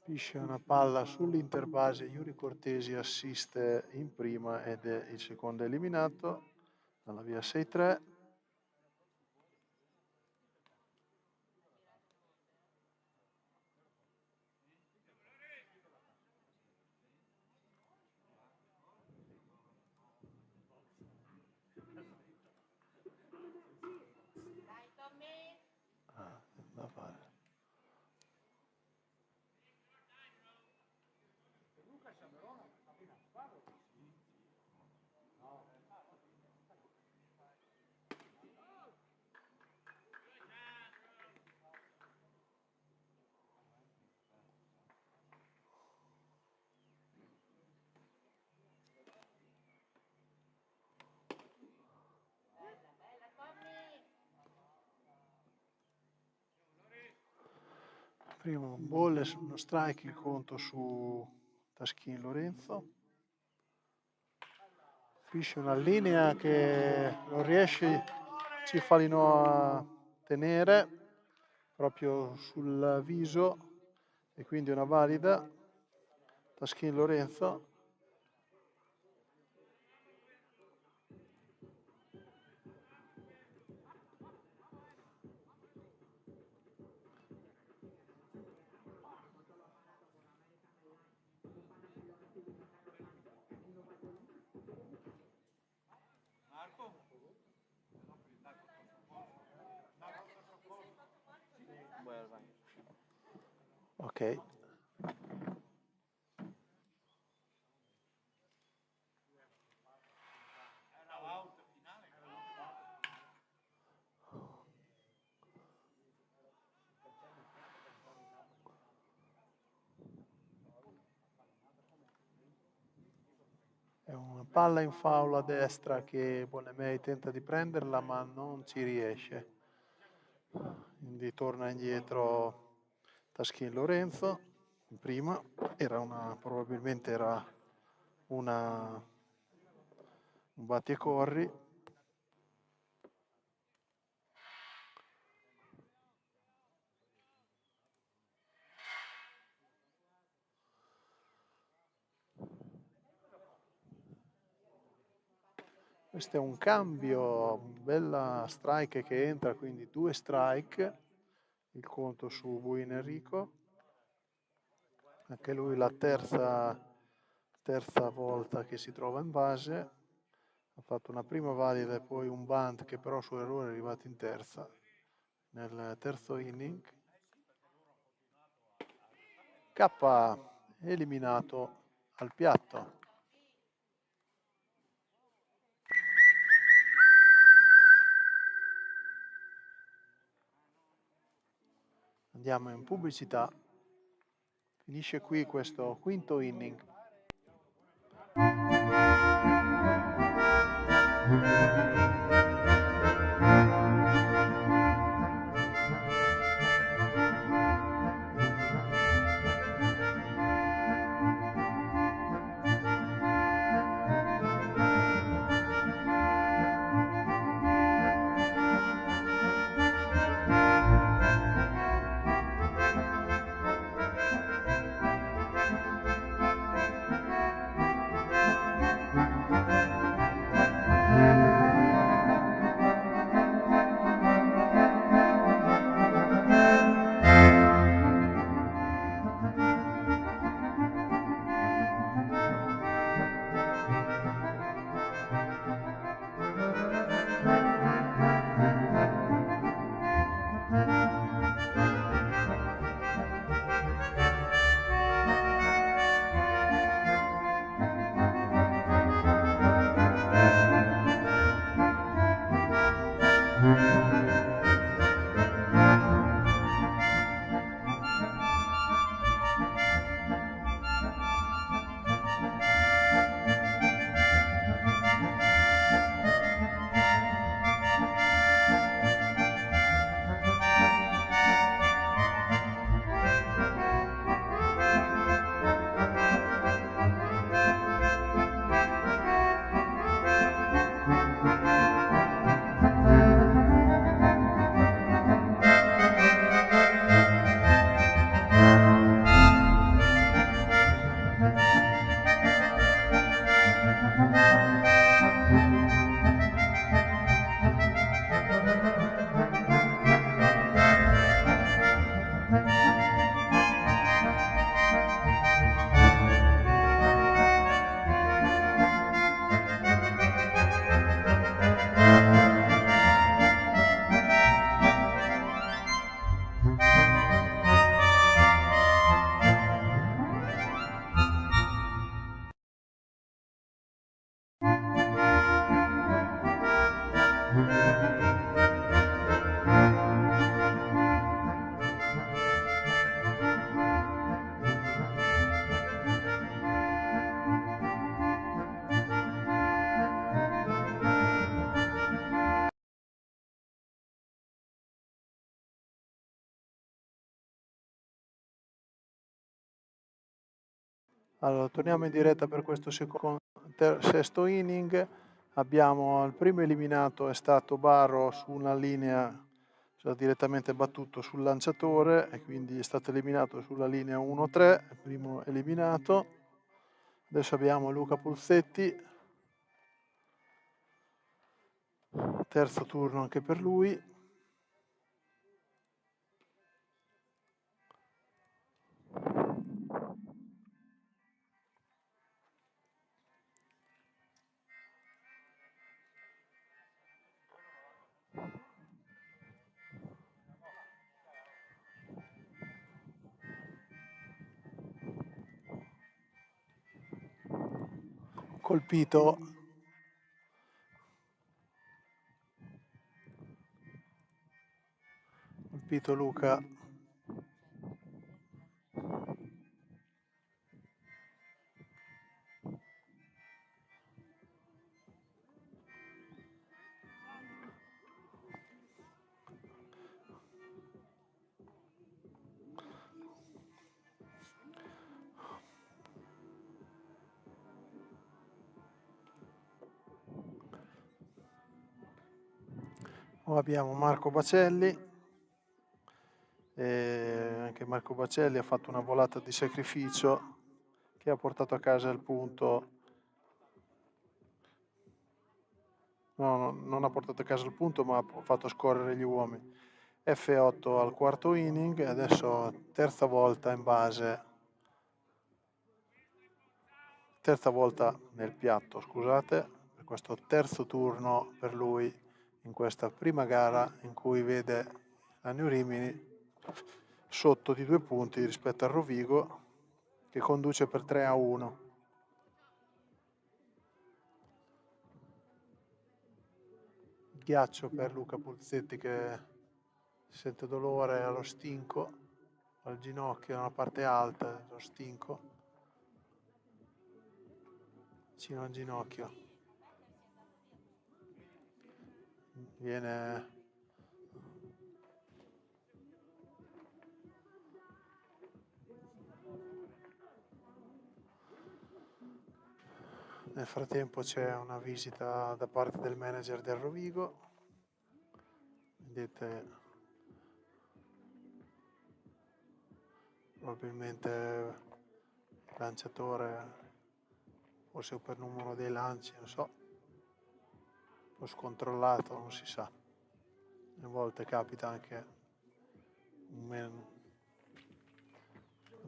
Pisce una palla sull'interbase, Yuri Cortesi assiste in prima ed è il secondo eliminato dalla via 6-3. Da fare. Primo ball, uno strike, il conto su Taschin Lorenzo. Fisce una linea che non riesce Cifalino a tenere proprio sul viso e quindi una valida. Taschin Lorenzo. Ok. È una palla in foul a destra che Bonnemei tenta di prenderla ma non ci riesce. Quindi torna indietro taschino Lorenzo, in prima, probabilmente era un batti e corri. Questo è un cambio, bella strike che entra, quindi 2 strike, il conto su Buin Enrico, anche lui la terza volta che si trova in base, ha fatto una prima valida e poi un bunt che però su errore è arrivato in terza, nel terzo inning. K eliminato al piatto. Andiamo in pubblicità. Finisce qui questo quinto inning. Allora, torniamo in diretta per questo sesto inning. Abbiamo il primo eliminato è stato Barro su una linea, cioè direttamente battuto sul lanciatore e quindi è stato eliminato sulla linea 1-3, il primo eliminato. Adesso abbiamo Luca Pulsetti, terzo turno anche per lui. Colpito Luca. Poi abbiamo Marco Bacelli, e anche Marco Bacelli ha fatto una volata di sacrificio che ha portato a casa il punto. No, non ha portato a casa il punto, ma ha fatto scorrere gli uomini. F8 al quarto inning e adesso terza volta in base, terza volta nel piatto, scusate, per questo terzo turno per lui in questa prima gara in cui vede la New Rimini sotto di 2 punti rispetto al Rovigo che conduce per 3-1. Ghiaccio per Luca Pulzetti che sente dolore allo stinco, al ginocchio, nella parte alta dello stinco, vicino al ginocchio. Viene nel frattempo c'è una visita da parte del manager del Rovigo. Vedete probabilmente il lanciatore, forse per numero dei lanci, non so, un po' scontrollato, non si sa. A volte capita anche quando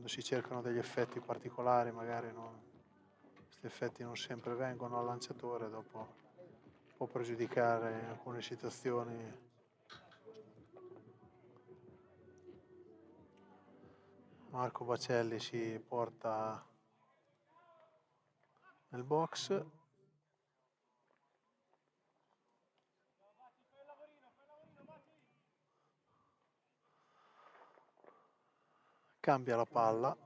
si cercano degli effetti particolari, magari questi effetti non sempre vengono al lanciatore, dopo può pregiudicare in alcune situazioni. Marco Bacelli si porta nel box. Cambia la palla.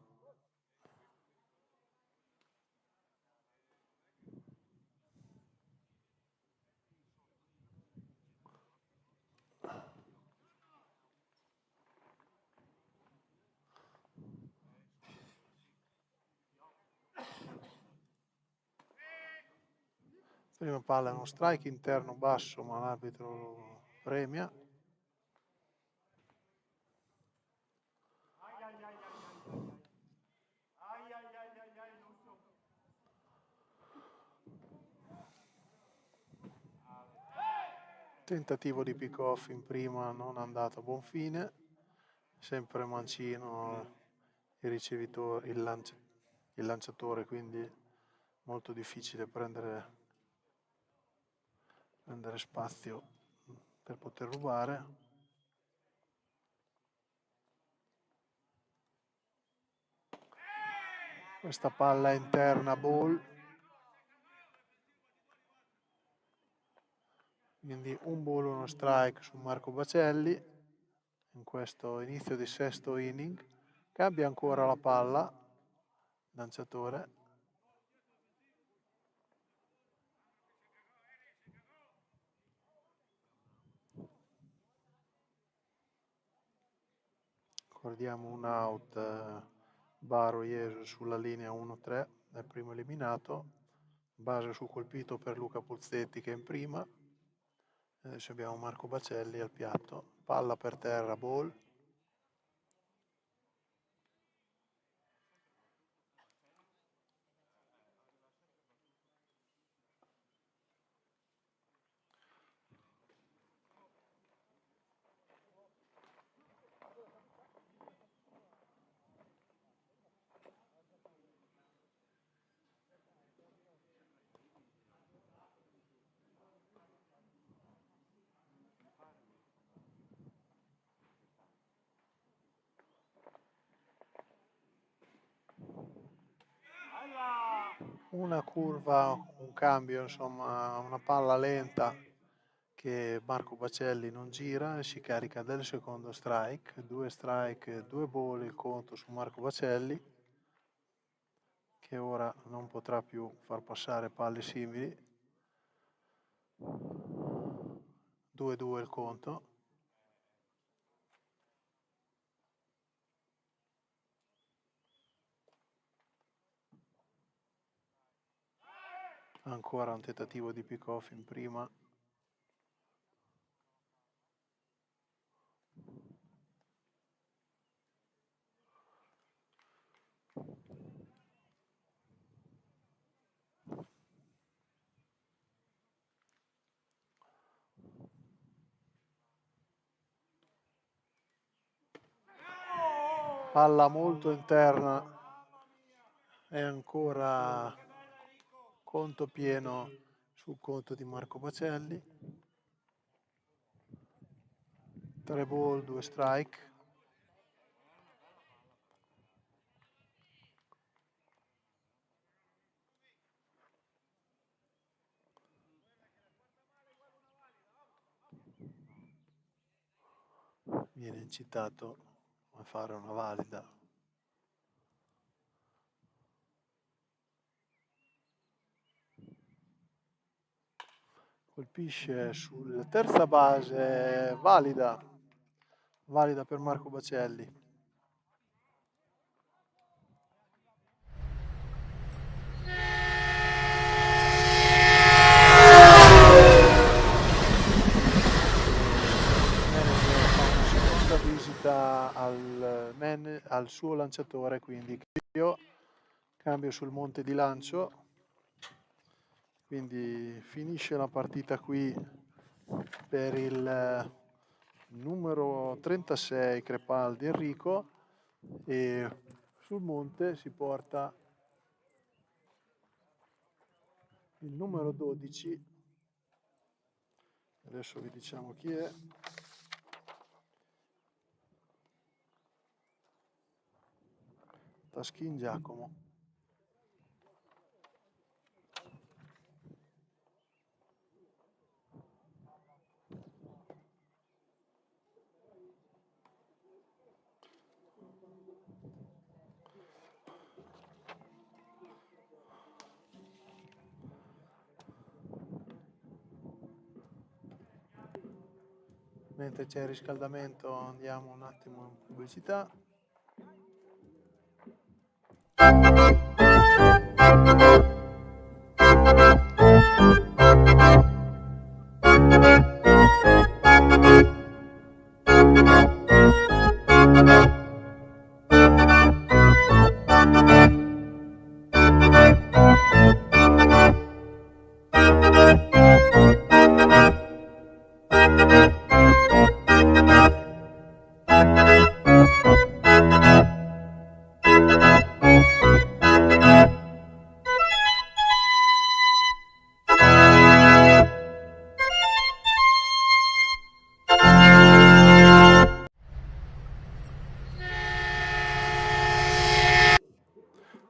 Prima palla è uno strike interno basso, ma l'arbitro lo premia. Tentativo di pick-off in prima non andato a buon fine, sempre mancino il ricevitore, il lanciatore, quindi molto difficile prendere spazio per poter rubare. Questa palla è interna, ball. Quindi un ball, uno strike su Marco Bacelli in questo inizio di sesto inning. Cambia ancora la palla, lanciatore. Ricordiamo un out Baro Iesu sulla linea 1-3 del primo eliminato, base su colpito per Luca Puzzetti che è in prima. Adesso abbiamo Marco Bacelli al piatto, palla per terra, ball. Una curva, un cambio, insomma, una palla lenta che Marco Bacelli non gira e si carica del secondo strike, 2 strike, 2 ball il conto su Marco Bacelli, che ora non potrà più far passare palle simili. 2-2 il conto. Ancora un tentativo di pick-off in prima. palla molto interna, è ancora conto pieno sul conto di Marco Bacelli. 3 ball, 2 strike. Viene incitato a fare una valida. Colpisce sul terza base, valida per Marco Bacelli. Manager fa una seconda visita al suo lanciatore, quindi cambio sul monte di lancio, quindi finisce la partita qui per il numero 36 Crepaldi Enrico, e sul monte si porta il numero 12, adesso vi diciamo chi è. Taschin Giacomo. Mentre c'è il riscaldamento andiamo un attimo in pubblicità.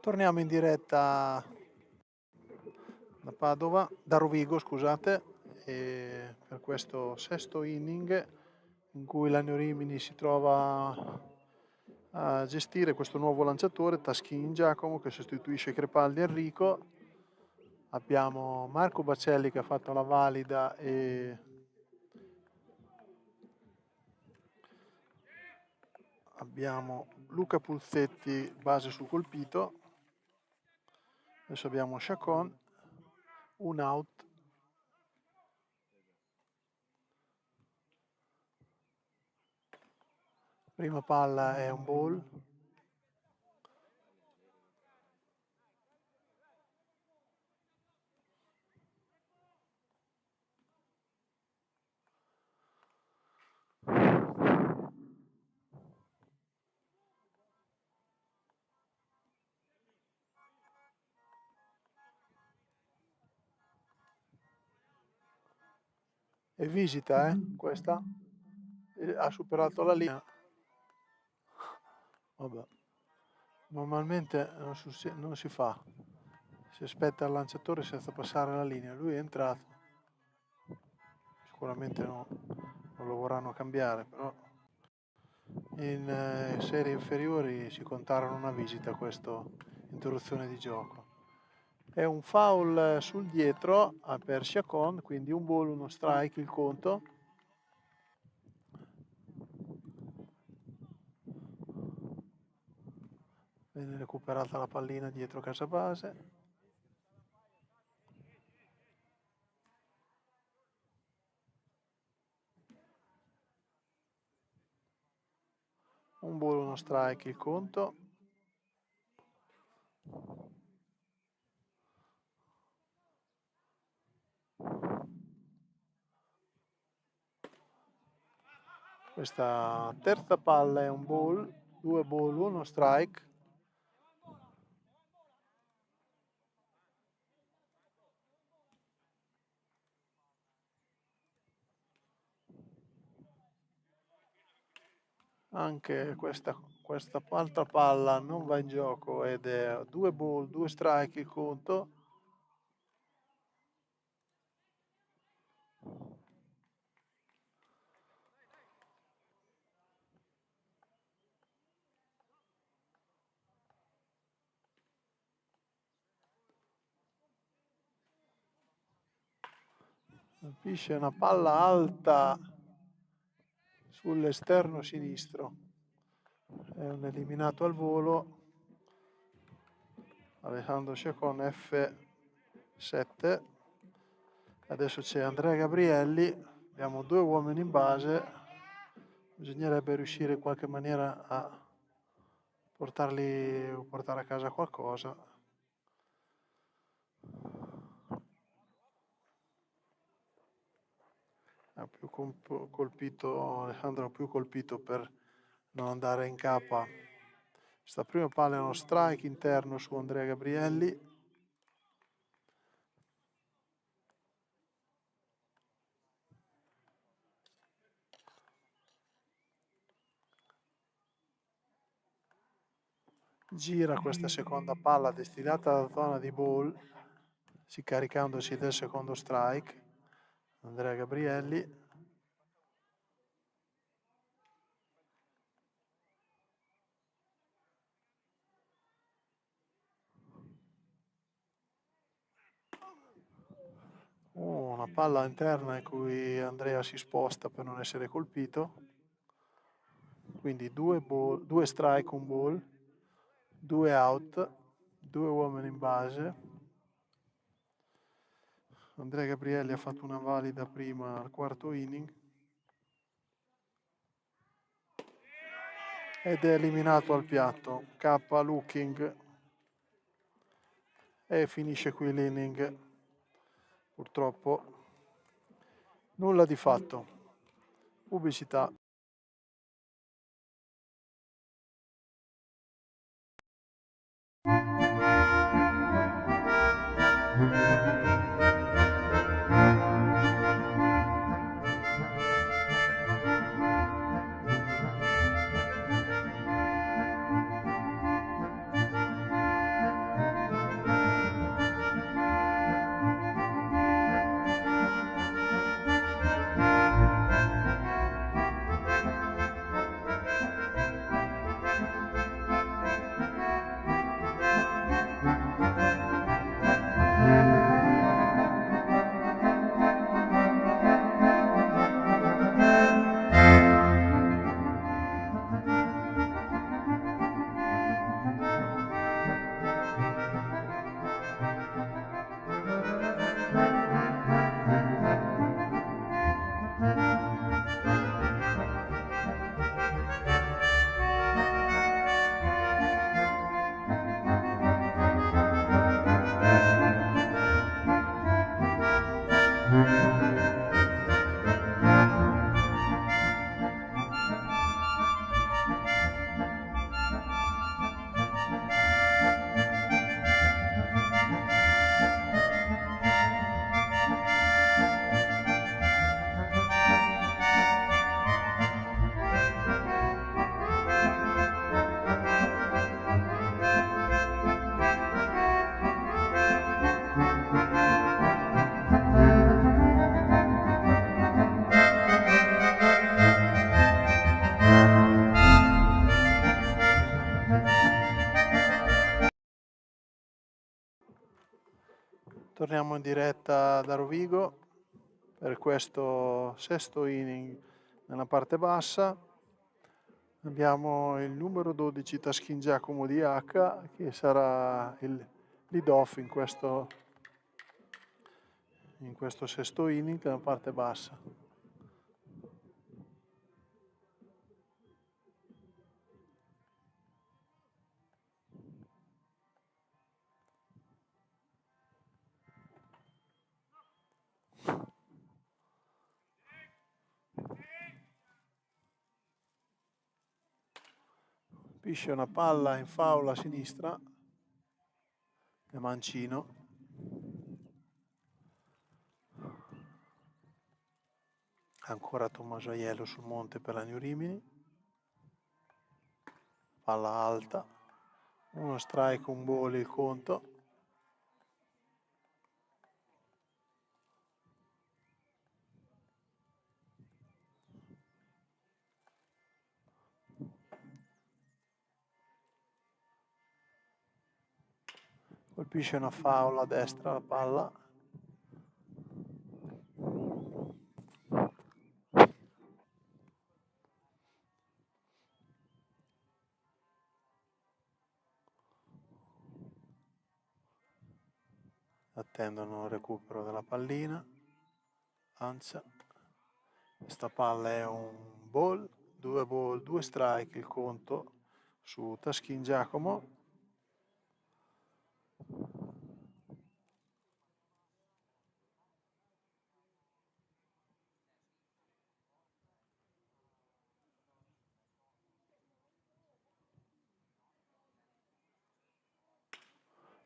Torniamo in diretta da Padova, da Rovigo, scusate, e per questo sesto inning in cui l'Agno Rimini si trova a gestire questo nuovo lanciatore, Taschin Giacomo, che sostituisce Crepaldi Enrico. Abbiamo Marco Bacelli che ha fatto la valida e abbiamo Luca Pulzetti base sul colpito. Adesso abbiamo Chacon, un out. Prima palla è un ball. E visita, questa. Ha superato la linea. Vabbè. Normalmente non si fa. Si aspetta il lanciatore senza passare la linea. Lui è entrato. Sicuramente non lo vorranno cambiare, però in serie inferiori si contarono una visita a questa interruzione di gioco. È un foul sul dietro per Chacon, quindi un ball, uno strike il conto. Viene recuperata la pallina dietro casa base. Un ball, uno strike il conto. Questa terza palla è un ball. 2 ball, 1 strike. Anche questa altra palla non va in gioco ed è 2 ball, 2 strike il conto. Colpisce una palla alta sull'esterno sinistro. È un eliminato al volo. Alessandro Sciacon F7. Adesso c'è Andrea Gabrielli. Abbiamo 2 uomini in base. Bisognerebbe riuscire in qualche maniera a portare a casa qualcosa. Ha più colpito Alessandro, più colpito per non andare in capa. Questa prima palla è uno strike interno su Andrea Gabrielli. Gira questa seconda palla destinata alla zona di ball, si caricandosi del secondo strike. Andrea Gabrielli. Una palla interna in cui Andrea si sposta per non essere colpito. Quindi 2 strike, un ball, 2 out, 2 uomini in base. Andrea Gabrielli ha fatto una valida prima al quarto inning ed è eliminato al piatto. K looking e finisce qui l'inning. Purtroppo nulla di fatto. Pubblicità. Torniamo in diretta da Rovigo per questo sesto inning nella parte bassa. Abbiamo il numero 12 Taschin Giacomo di H che sarà il lead off in questo sesto inning nella parte bassa. Colpisce una palla in foul a sinistra, è mancino. Ancora Tommaso Aiello sul monte per la New Rimini, palla alta, uno strike, un ball il conto. Colpisce una foul a destra la palla. Attendono il recupero della pallina. Lancia. Questa palla è un ball, due strike il conto su Taschin Giacomo.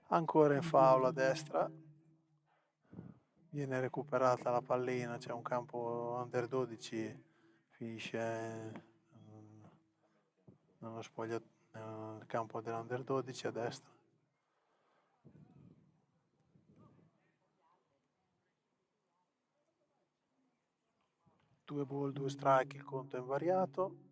Ancora in foul a destra, viene recuperata la pallina, c'è un campo under 12, finisce nello nel campo dell'under 12 a destra. Due ball, due strike, il conto è invariato.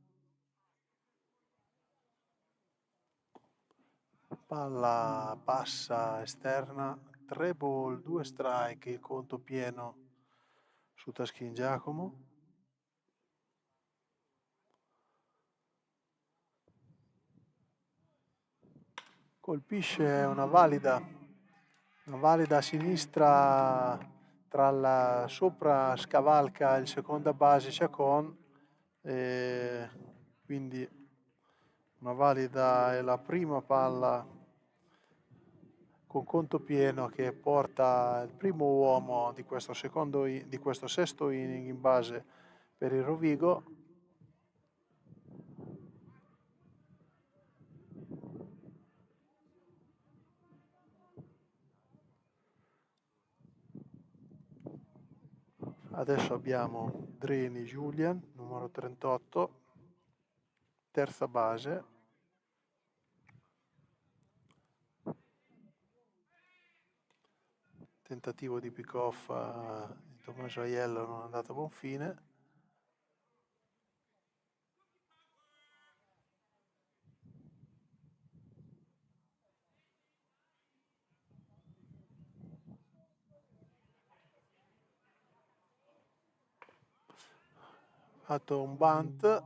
Palla passa esterna, 3 ball, 2 strike, il conto pieno su Taschin Giacomo. Colpisce una valida a sinistra, sopra scavalca il seconda base Chacon, quindi una valida è la prima palla con conto pieno che porta il primo uomo di questo sesto inning in base per il Rovigo. Adesso abbiamo Dreni Julian, numero 38, terza base. Tentativo di pick-off di Tommaso Aiello non è andato a buon fine. Fatto un bunt,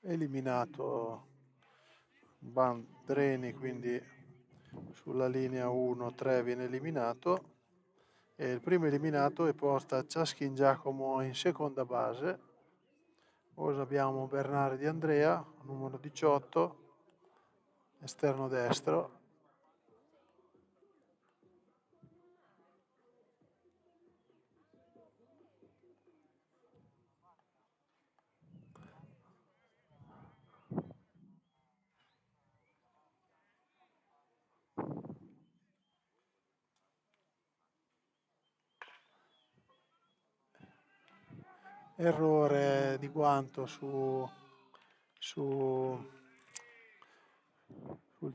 eliminato Dreni, quindi sulla linea 1-3 viene eliminato, e il primo eliminato e porta Taschin Giacomo in seconda base. Ora abbiamo Bernardi Andrea, numero 18, esterno destro. Errore di guanto sul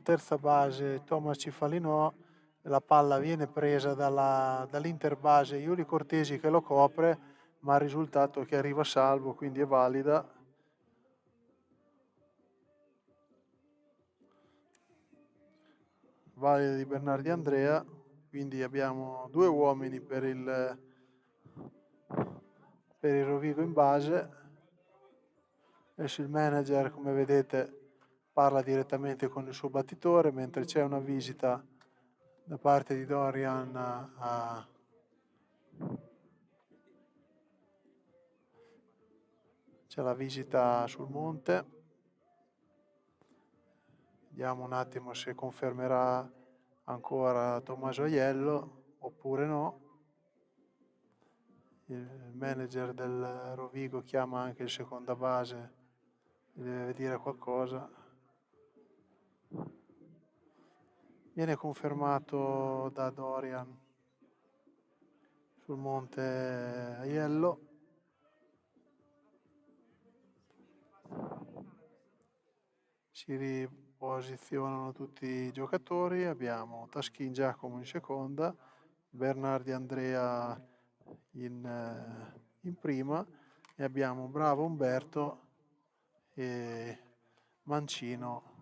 terza base Thomas Cifalinò, la palla viene presa dall'interbase Iuli Cortesi che lo copre, ma il risultato è che arriva salvo, quindi è valida. Valida di Bernardi Andrea, quindi abbiamo due uomini per il Rovigo in base. Adesso il manager, come vedete, parla direttamente con il suo battitore, mentre c'è una visita da parte di Dorian c'è la visita sul monte. Vediamo un attimo se confermerà ancora Tommaso Aiello oppure no. Il manager del Rovigo chiama anche il seconda base mi deve dire qualcosa. Viene confermato da Dorian sul monte Aiello. Si riposizionano tutti i giocatori, abbiamo Taschin Giacomo in seconda, Bernardi Andrea in prima e abbiamo Bravo Umberto e Mancino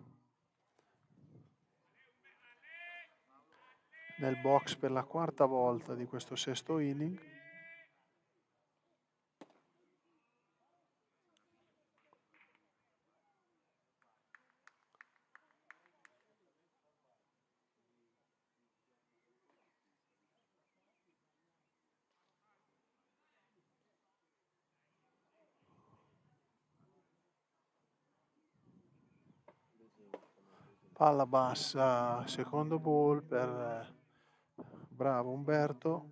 nel box per la quarta volta di questo sesto inning. Palla bassa, secondo ball per Bravo Umberto,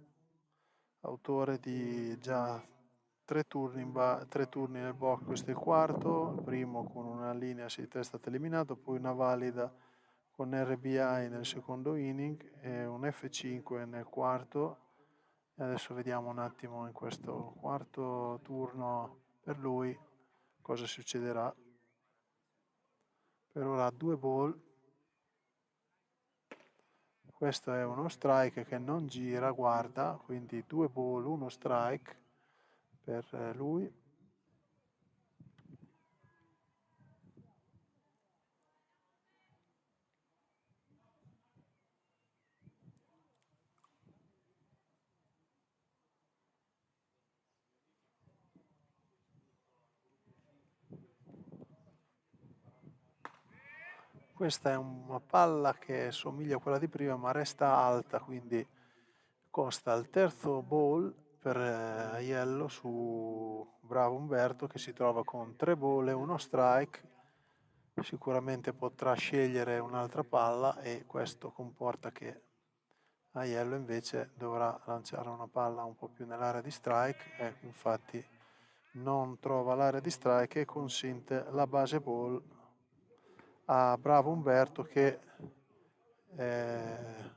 autore di già 3 turni nel box, questo è il quarto, il primo con una linea 6-3 è stato eliminato, poi una valida con RBI nel secondo inning e un F5 nel quarto. E adesso vediamo un attimo in questo quarto turno per lui cosa succederà. Per ora 2 ball. Questo è uno strike che non gira, guarda, quindi 2 ball, 1 strike per lui. Questa è una palla che somiglia a quella di prima ma resta alta, quindi costa il terzo ball per Aiello su Bravo Umberto che si trova con 3 ball e 1 strike. Sicuramente potrà scegliere un'altra palla e questo comporta che Aiello invece dovrà lanciare una palla un po' più nell'area di strike. Infatti non trova l'area di strike e consente la base ball a Bravo Umberto che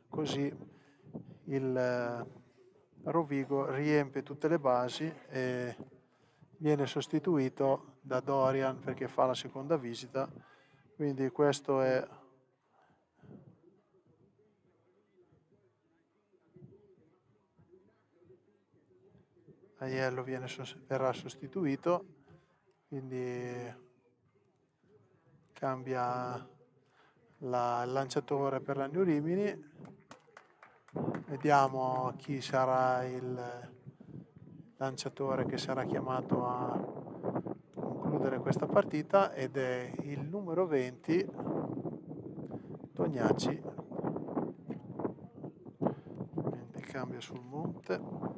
così il Rovigo riempie tutte le basi e viene sostituito da Dorian perché fa la seconda visita, quindi questo è Aiello verrà sostituito, quindi cambia il lanciatore per la New Rimini. Vediamo chi sarà il lanciatore che sarà chiamato a concludere questa partita ed è il numero 20 Tognacci. Quindi cambia sul monte.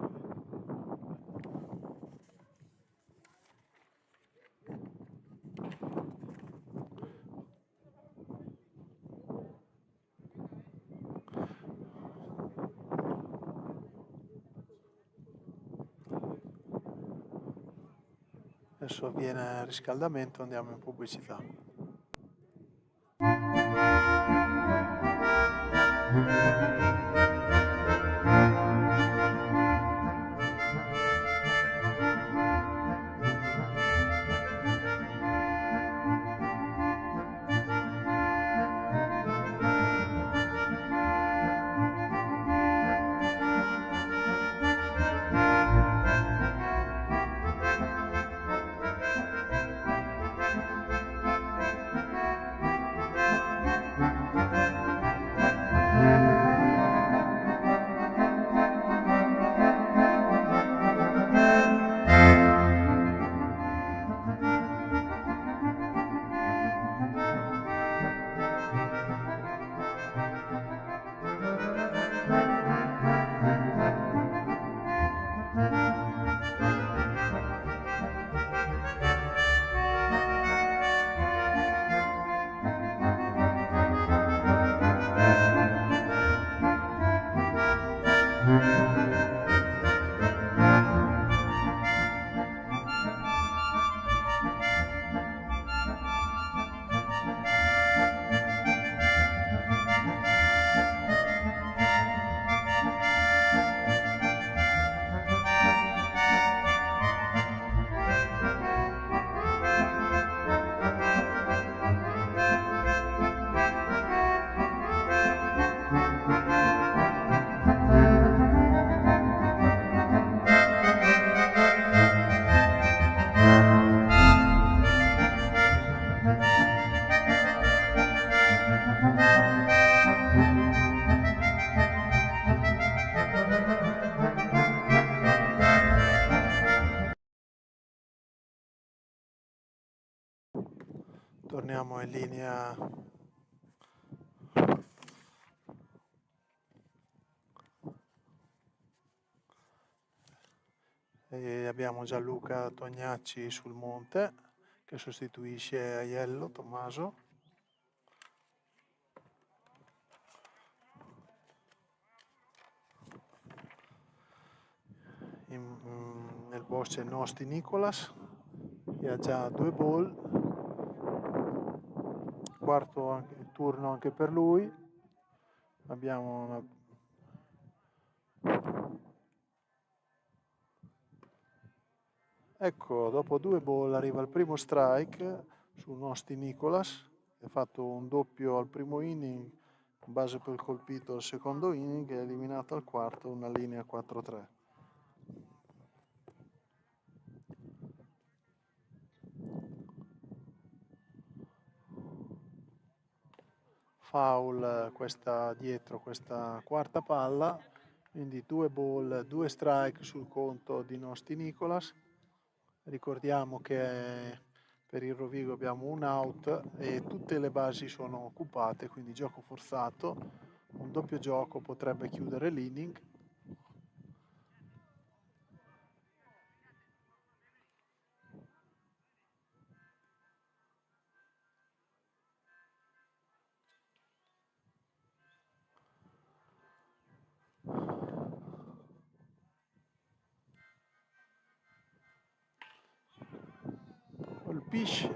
Adesso avviene il riscaldamento, andiamo in pubblicità. torniamo in linea e abbiamo Gianluca Tognacci sul monte che sostituisce Aiello Tommaso. Nel box c'è Nosti Nicolas che ha già 2 ball, quarto turno anche per lui. Abbiamo ecco, dopo 2 ball arriva il primo strike su Nosti Nicolas, che ha fatto un doppio al primo inning, base per colpito al secondo inning e eliminato al quarto, una linea 4-3. Foul dietro questa quarta palla, quindi 2 ball, 2 strike sul conto di Nosti Nicolas. Ricordiamo che per il Rovigo abbiamo un out e tutte le basi sono occupate, quindi gioco forzato, un doppio gioco potrebbe chiudere l'inning. Colpisce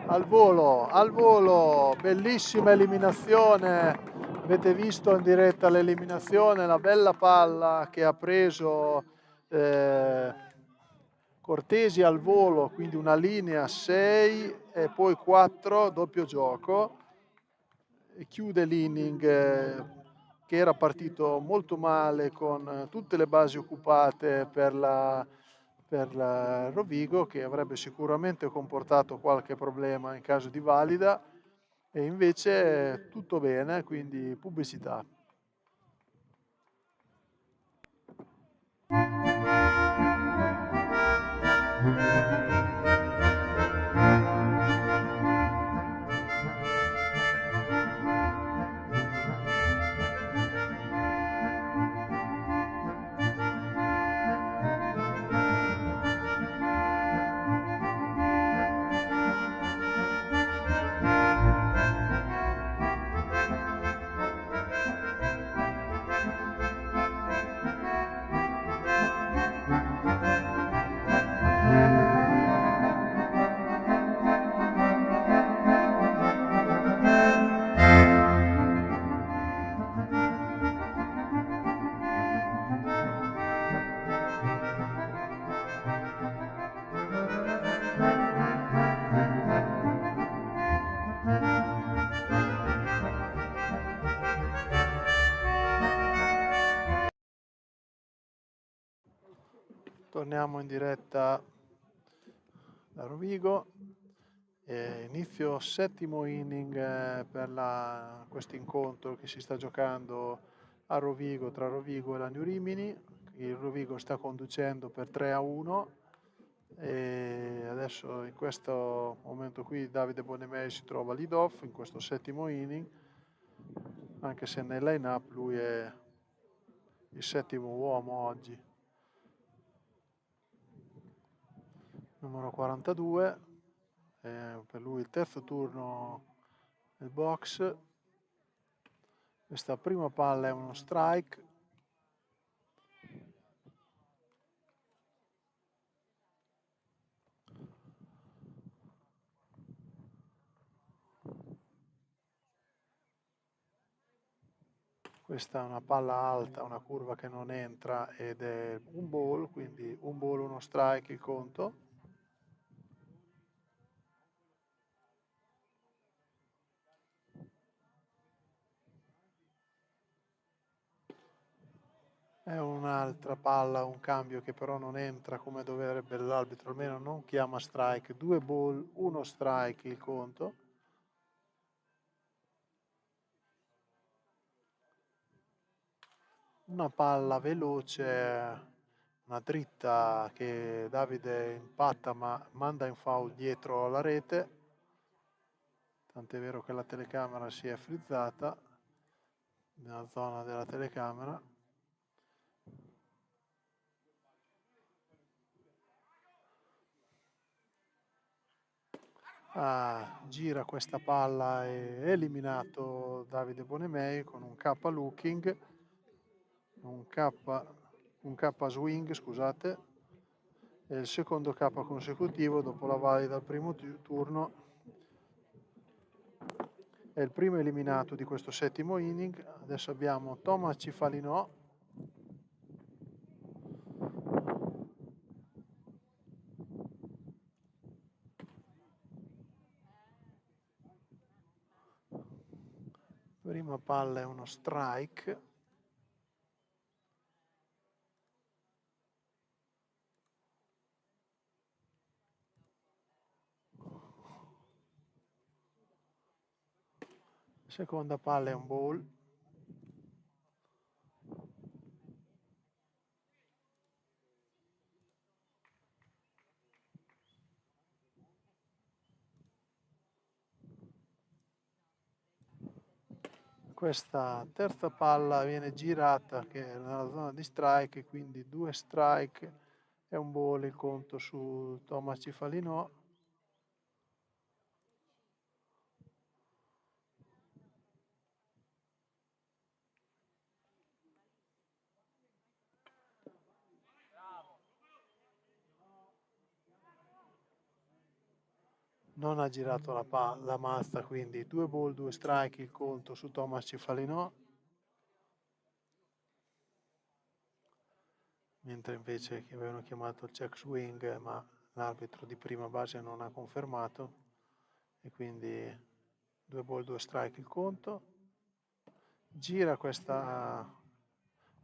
al volo, bellissima eliminazione. Avete visto in diretta l'eliminazione, la bella palla che ha preso Cortesi al volo, quindi una linea 6 e poi 4, doppio gioco, e chiude l'inning che era partito molto male con tutte le basi occupate per Rovigo, che avrebbe sicuramente comportato qualche problema in caso di valida, e invece tutto bene, quindi pubblicità. Torniamo in diretta da Rovigo. Inizio settimo inning per questo incontro che si sta giocando a Rovigo, tra Rovigo e la New Rimini. Il Rovigo sta conducendo per 3-1 e adesso in questo momento qui Davide Bonemei si trova lead off in questo settimo inning, anche se nel line up lui è il settimo uomo oggi. Numero 42, per lui il terzo turno nel box. Questa prima palla è uno strike. Questa è una palla alta, una curva che non entra ed è un ball, quindi un ball, uno strike il conto. È un'altra palla, un cambio che però non entra come dovrebbe l'arbitro, almeno non chiama strike. 2 ball, uno strike il conto. Una palla veloce, una dritta che Davide impatta ma manda in foul dietro la rete. tant'è vero che la telecamera si è frizzata nella zona della telecamera. Gira questa palla e eliminato Davide Bonemei con un K looking, un K swing, scusate, e il secondo K consecutivo dopo la valida al primo turno. È il primo eliminato di questo settimo inning. Adesso abbiamo Thomas Cifalinò, prima palla è uno strike. Seconda palla è un ball. Questa terza palla viene girata che è nella zona di strike, quindi 2 strike e un ball il conto su Thomas Cifalinò. Non ha girato la mazza, quindi 2 ball, 2 strike il conto su Thomas Cifalinò. Mentre invece che avevano chiamato il check swing, ma l'arbitro di prima base non ha confermato, e quindi 2 ball, 2 strike il conto. Gira questa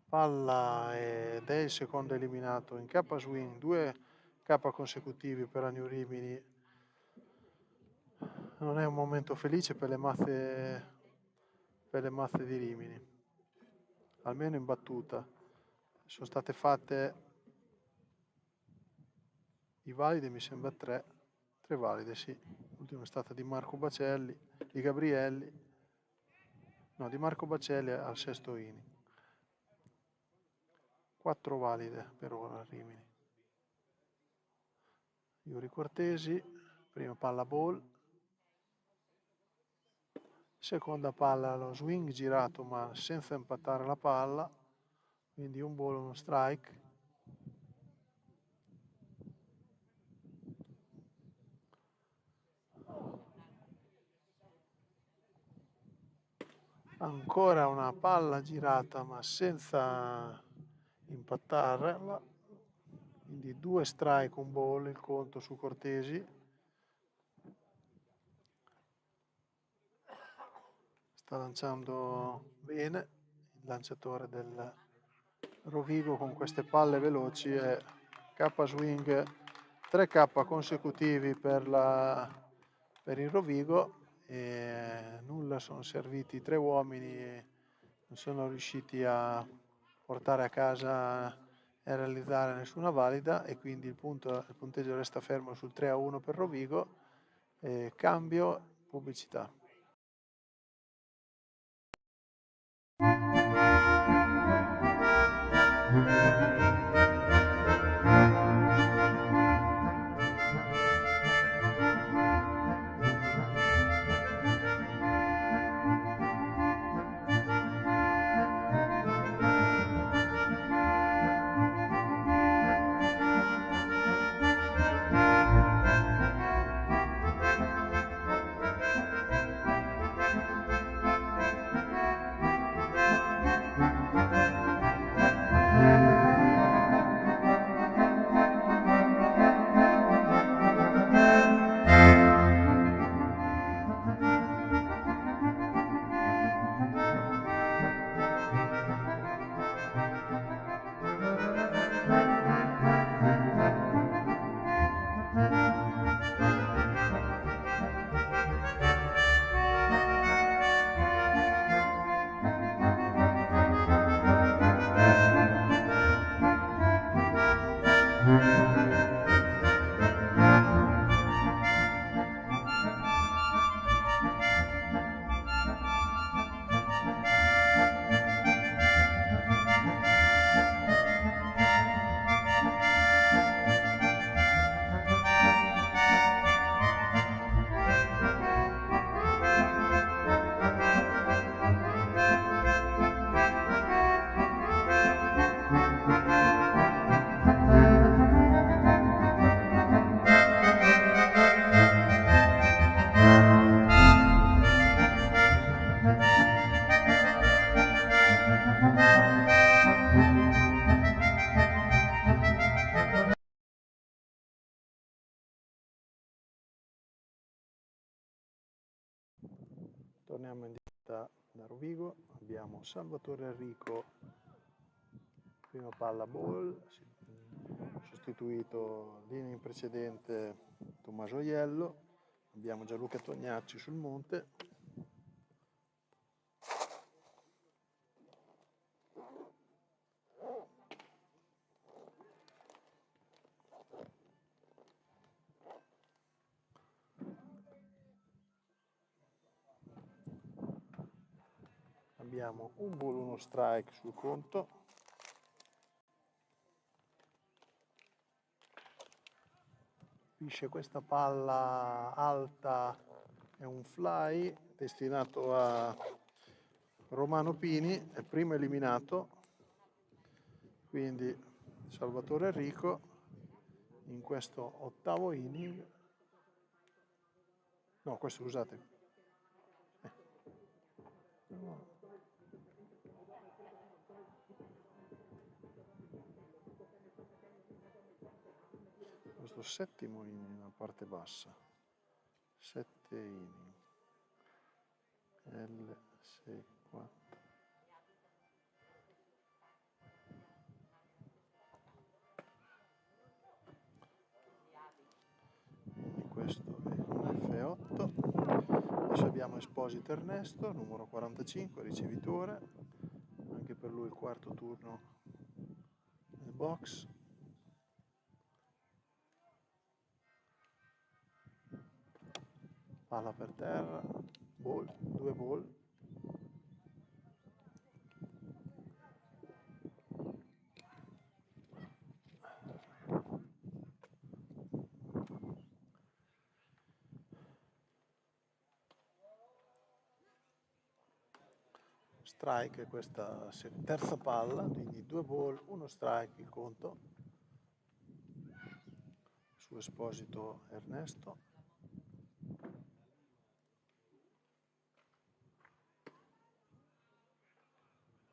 palla ed è il secondo eliminato in K swing, 2 K consecutivi per la New Rimini. Non è un momento felice per le mazze di Rimini, almeno in battuta. Sono state fatte i valide, mi sembra 3 valide, sì. L'ultima è stata di Marco Bacelli, di Gabrielli, no, di Marco Bacelli al sesto inning. 4 valide per ora Rimini. Iuri Cortesi, prima palla ball, seconda palla lo swing girato ma senza impattare la palla, quindi un ball, uno strike. Ancora una palla girata ma senza impattarla, quindi 2 strike, un ball il conto su Cortesi. Sta lanciando bene il lanciatore del Rovigo con queste palle veloci e K swing, 3 K consecutivi per il Rovigo, e nulla sono serviti 3 uomini e non sono riusciti a portare a casa e a realizzare nessuna valida, e quindi il punteggio resta fermo sul 3-1 per Rovigo. Cambio, pubblicità. Torniamo in diretta da Rovigo, abbiamo Salvatore Enrico, prima palla ball, sostituito l'inning precedente Tommaso Iello, abbiamo Gianluca Tognacci sul monte. Abbiamo un ball, uno strike sul conto. Pisce questa palla alta, è un fly destinato a Romano Pini, è primo eliminato, quindi Salvatore Enrico in questo ottavo inning, no, questo scusate, questo settimo inning nella parte bassa, 7 inning, L, 6, 4. Quindi questo è un F8. Adesso abbiamo Esposito Ernesto, numero 45, ricevitore, anche per lui il quarto turno nel box. Palla per terra, ball, 2 ball. Strike questa terza palla, quindi 2 ball, 1 strike il conto su Esposito Ernesto.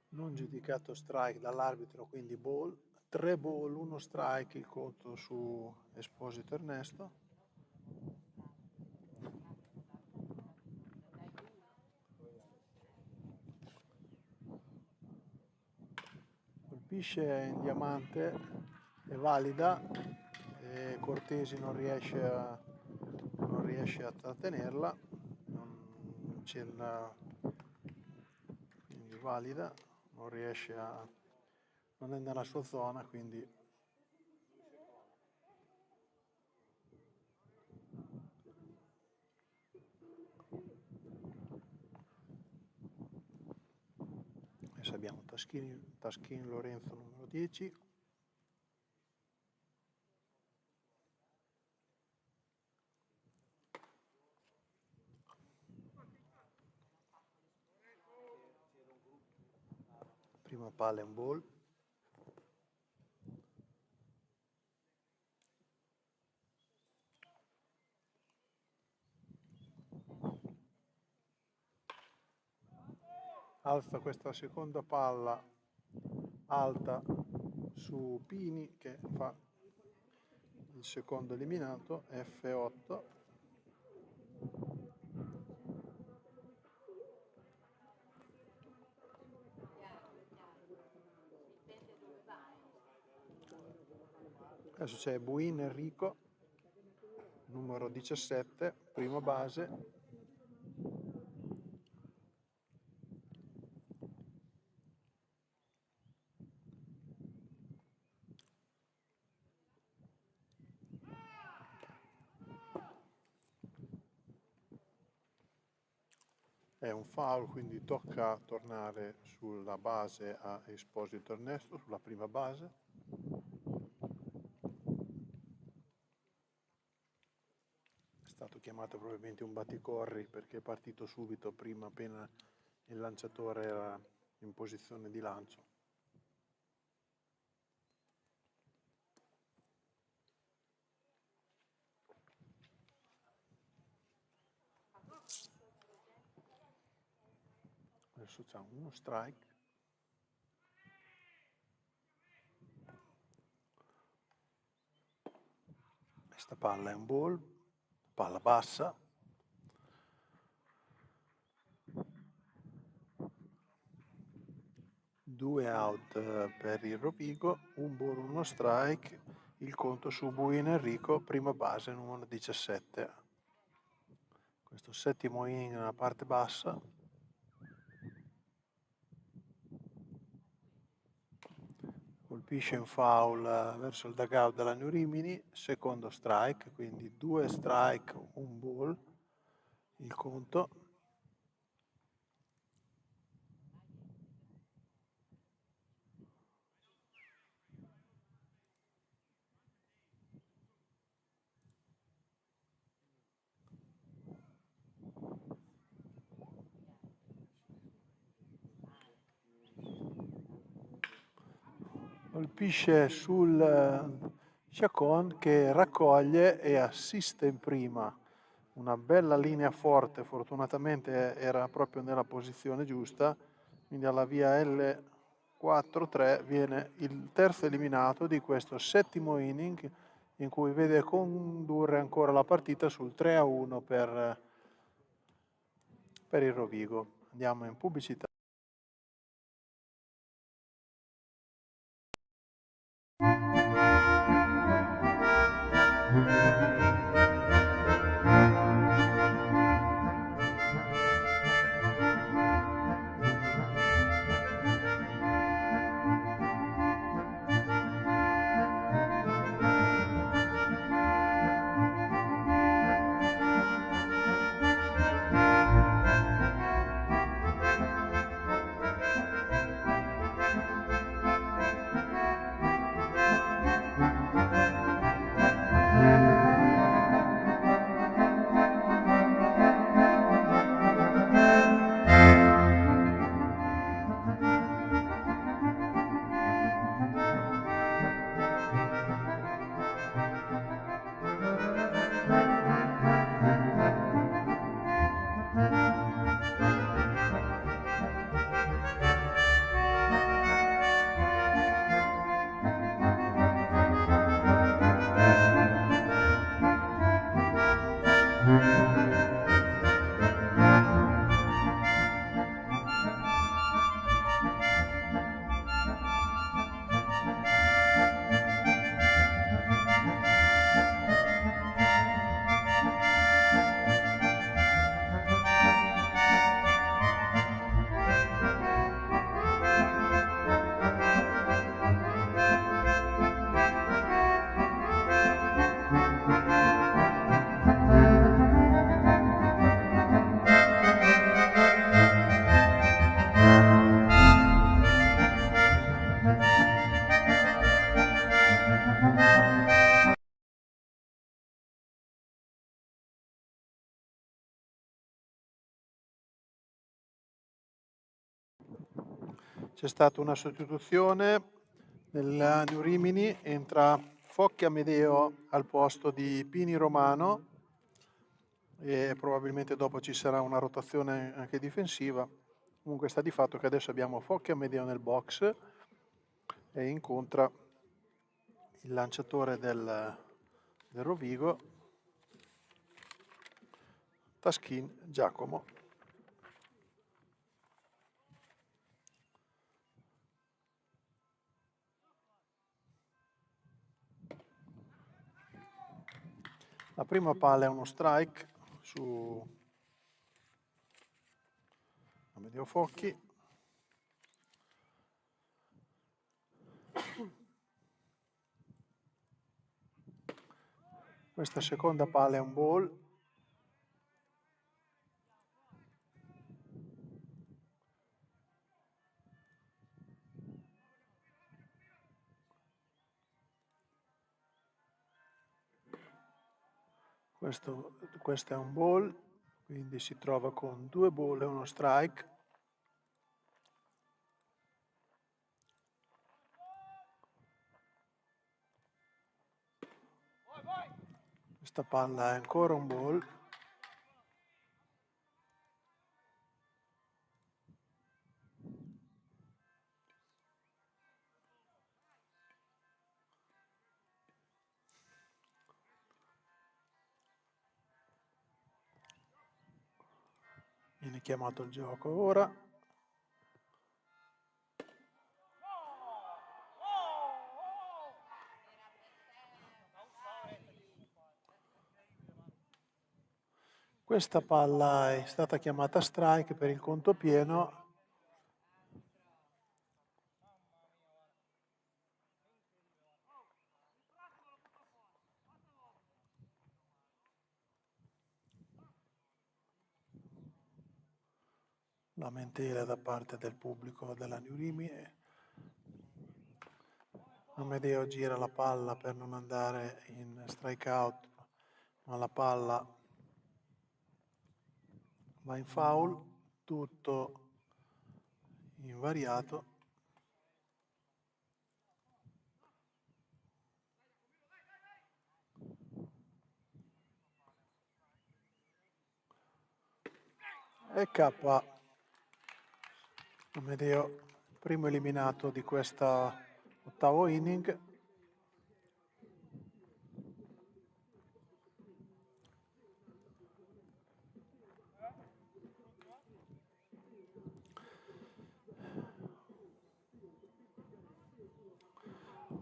Non giudicato strike dall'arbitro, quindi ball, 3 ball, 1 strike il conto su Esposito Ernesto. Colpisce in diamante, è valida, e Cortesi non riesce a trattenerla, non c'è quindi valida, non è nella sua zona, quindi adesso abbiamo Taschini Lorenzo numero 10. Prima palla è un ball. Alza questa seconda palla alta su Pini che fa il secondo eliminato, F8. Adesso c'è Buin Enrico, numero 17, prima base. È un foul, quindi tocca tornare sulla base a Esposito Ernesto, sulla prima base. È stato chiamato probabilmente un batticorri perché è partito subito prima, appena il lanciatore era in posizione di lancio. Adesso c'è uno strike. Questa palla è un ball, palla bassa. 2 out per il Rovigo, un ball, uno strike, il conto su Buino Enrico, prima base numero 17. Questo settimo inning nella parte bassa. Colpisce in foul verso il dugout della New Rimini, secondo strike, quindi 2 strike, un ball, il conto. Colpisce sul Chacon che raccoglie e assiste in prima. Una bella linea forte, fortunatamente era proprio nella posizione giusta, quindi alla via L4-3 viene il terzo eliminato di questo settimo inning in cui vede condurre ancora la partita sul 3-1 per il Rovigo. Andiamo in pubblicità. C'è stata una sostituzione nella New Rimini, entra Focchi Amedeo al posto di Pini Romano e probabilmente dopo ci sarà una rotazione anche difensiva. Comunque sta di fatto che adesso abbiamo Focchi Amedeo nel box e incontra il lanciatore del Rovigo, Taschin Giacomo. La prima palla è uno strike su Amedeo Focchi. Questa seconda palla è un ball. Questo è un ball, quindi si trova con 2 ball e uno strike. Questa palla è ancora un ball. Viene chiamato il gioco ora. Questa palla è stata chiamata strike per il conto pieno. Lamentele da parte del pubblico della New Rimini. Amedeo gira la palla per non andare in strike out, ma la palla va in foul, tutto invariato. E K. Amedeo, primo eliminato di questa ottavo inning.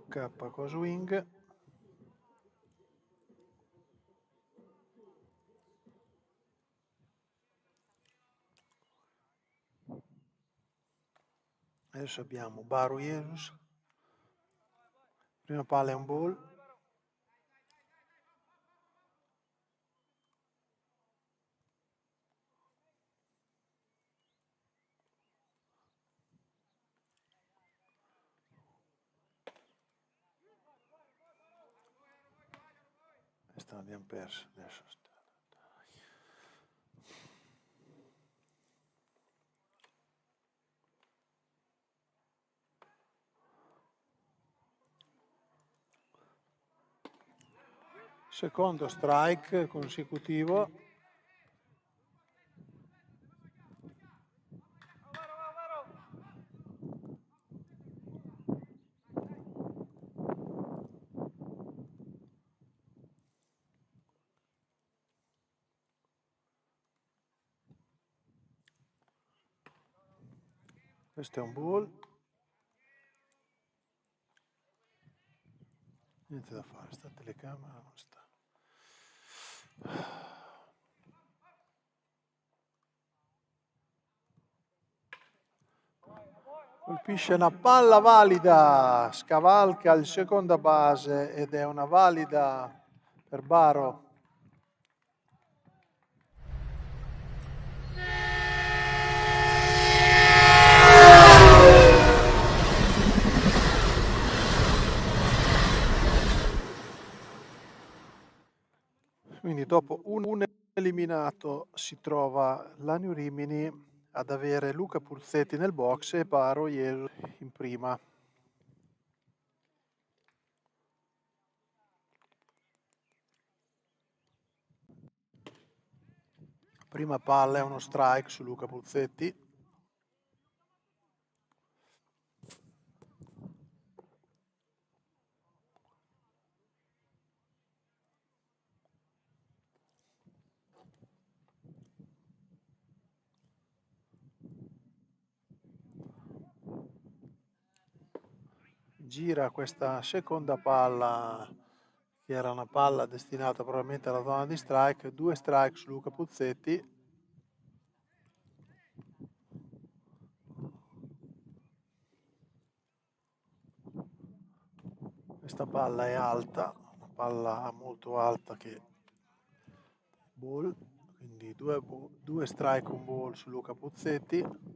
K con swing. Adesso abbiamo Baru Jesus. Prima palla è un ball. Questa l'abbiamo persa adesso. Secondo strike consecutivo. Questo è un ball. Niente da fare, sta telecamera non sta. Colpisce una palla valida, scavalca il seconda base ed è una valida per Baro. Quindi dopo un eliminato si trova la New Rimini ad avere Luca Puzzetti nel box e Baro Jesus in prima. Prima palla è uno strike su Luca Puzzetti. Gira questa seconda palla, che era una palla destinata probabilmente alla zona di strike, 2 strike su Luca Puzzetti. Questa palla è alta, una palla molto alta che ball, quindi 2 strike, un ball su Luca Puzzetti.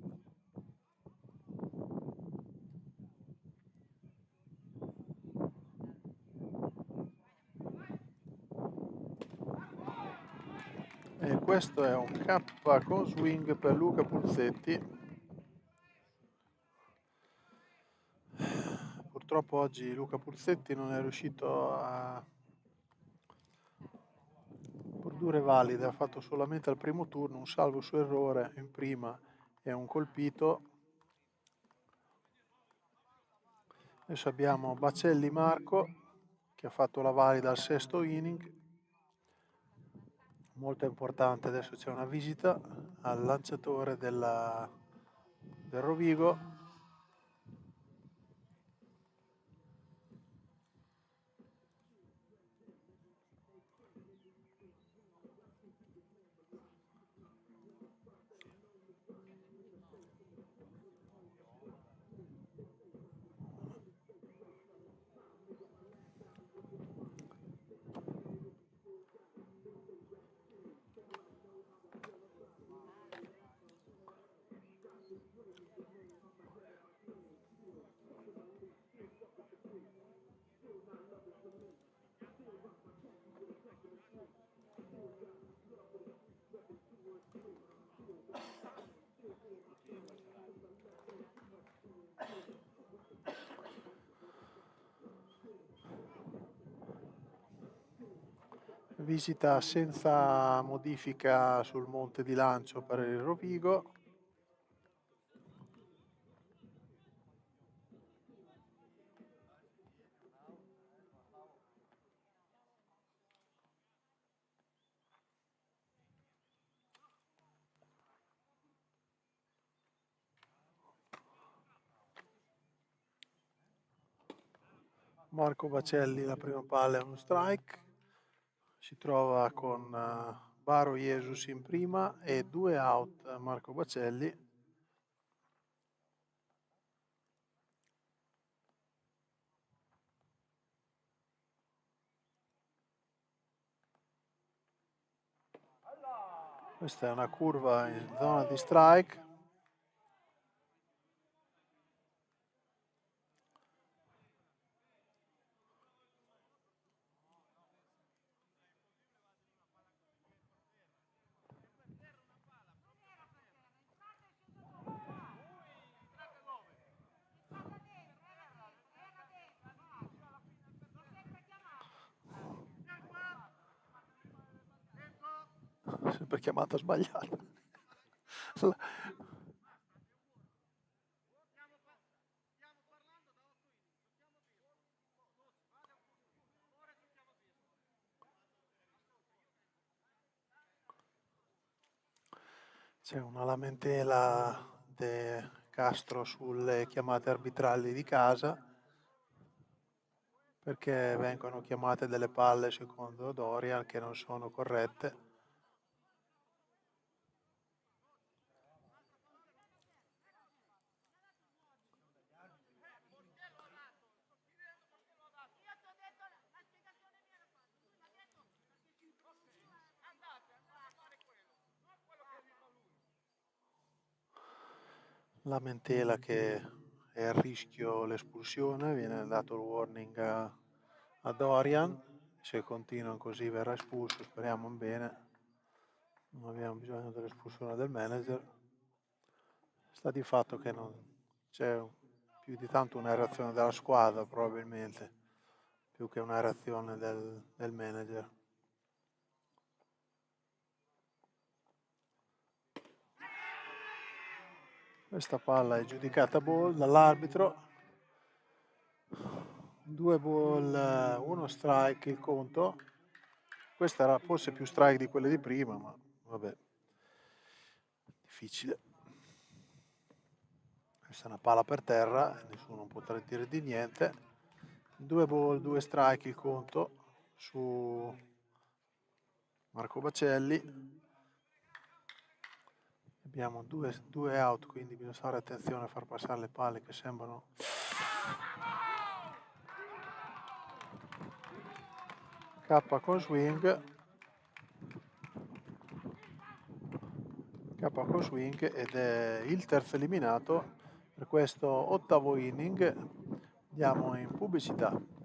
E questo è un K con swing per Luca Puzzetti. Purtroppo oggi Luca Puzzetti non è riuscito a produrre valide, ha fatto solamente al primo turno un salvo su errore in prima e un colpito. Adesso abbiamo Bacelli Marco che ha fatto la valida al sesto inning. Molto importante, adesso c'è una visita al lanciatore del Rovigo. visita senza modifica sul monte di lancio per il Rovigo. Marco Bacelli la prima palla è uno strike, si trova con Baro Jesus in prima e 2 out Marco Bacelli. Questa è una curva in zona di strike. Sempre chiamata sbagliata. C'è una lamentela di Castro sulle chiamate arbitrali di casa perché vengono chiamate delle palle secondo Dorian che non sono corrette. Lamentela che è a rischio l'espulsione, viene dato il warning a Dorian, se continuano così verrà espulso, speriamo bene, non abbiamo bisogno dell'espulsione del manager. Sta di fatto che non c'è più di tanto una reazione della squadra probabilmente, più che una reazione del manager. Questa palla è giudicata ball dall'arbitro. 2 ball, 1 strike il conto. Questa era forse più strike di quelle di prima, ma vabbè, difficile. Questa è una palla per terra, nessuno potrà dire di niente. 2 ball, 2 strike il conto su Marco Bacelli. Abbiamo due out, quindi bisogna fare attenzione a far passare le palle che sembrano K con swing, ed è il terzo eliminato per questo 8º inning. Andiamo in pubblicità.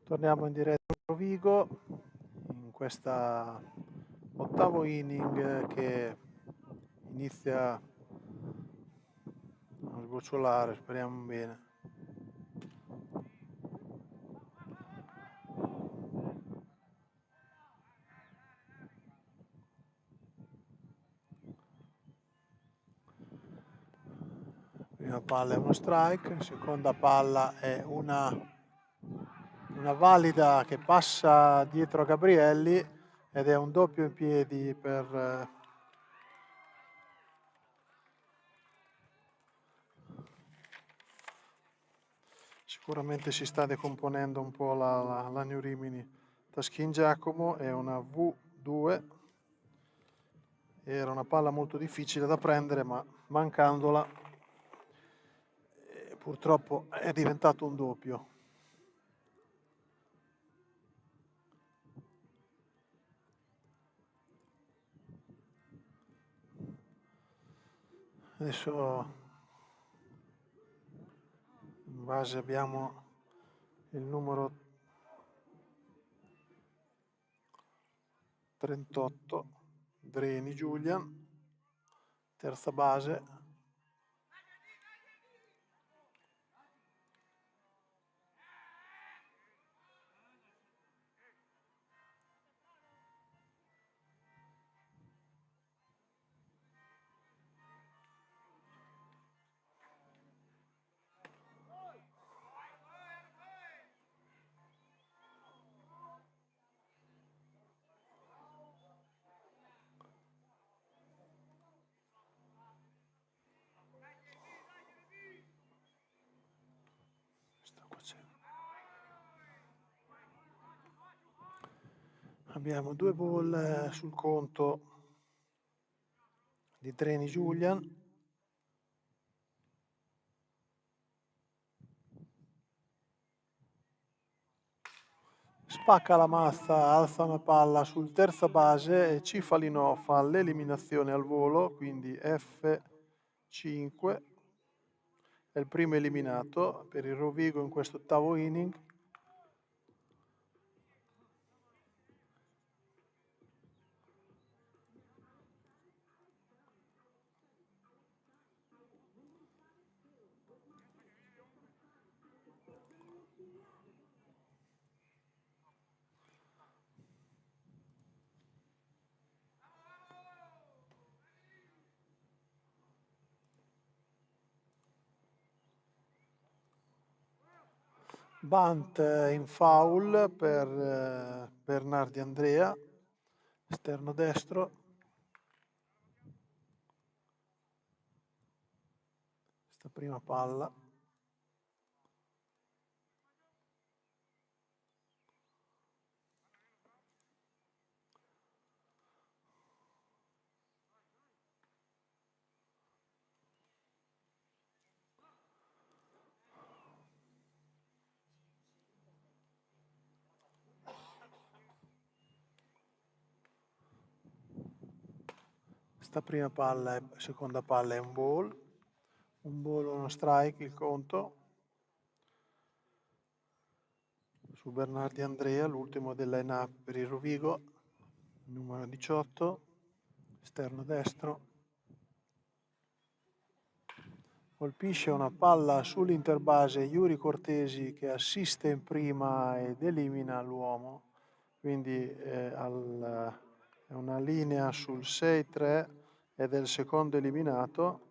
Torniamo in diretta a Rovigo in questa ottavo inning che inizia a sgocciolare, speriamo bene. Prima palla è uno strike, seconda palla è una valida che passa dietro a Gabrielli ed è un doppio in piedi per sicuramente si sta decomponendo un po' la New Rimini. Taschin Giacomo è una V2, era una palla molto difficile da prendere, ma mancandola purtroppo è diventato un doppio. Adesso in base abbiamo il numero 38, Dreni Julian, terza base. Abbiamo 2 ball sul conto di Dreni Julian. Spacca la mazza, alza una palla sul terza base e Cifalino fa l'eliminazione al volo, quindi F5 è il primo eliminato per il Rovigo in questo ottavo inning. Bunt in foul per Bernardi Andrea, esterno destro. Questa prima palla. Questa prima palla, seconda palla è un ball, uno strike il conto su Bernardi Andrea, l'ultimo del line-up per il Rovigo, numero 18, esterno destro. Colpisce una palla sull'interbase Yuri Cortesi che assiste in prima ed elimina l'uomo, quindi è una linea sul 6-3 ed è il secondo eliminato.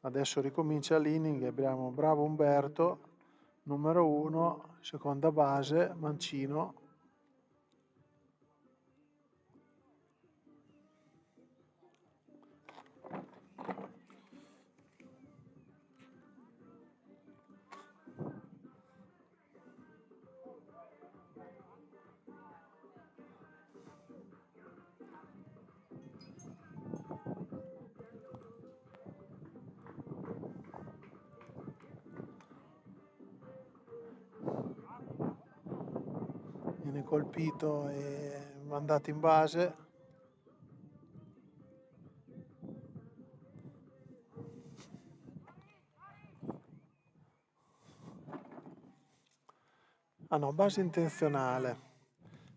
Adesso ricomincia l'inning, abbiamo Bravo Umberto, numero 1, seconda base, Mancino. Viene colpito e mandato in base. Ah no, base intenzionale.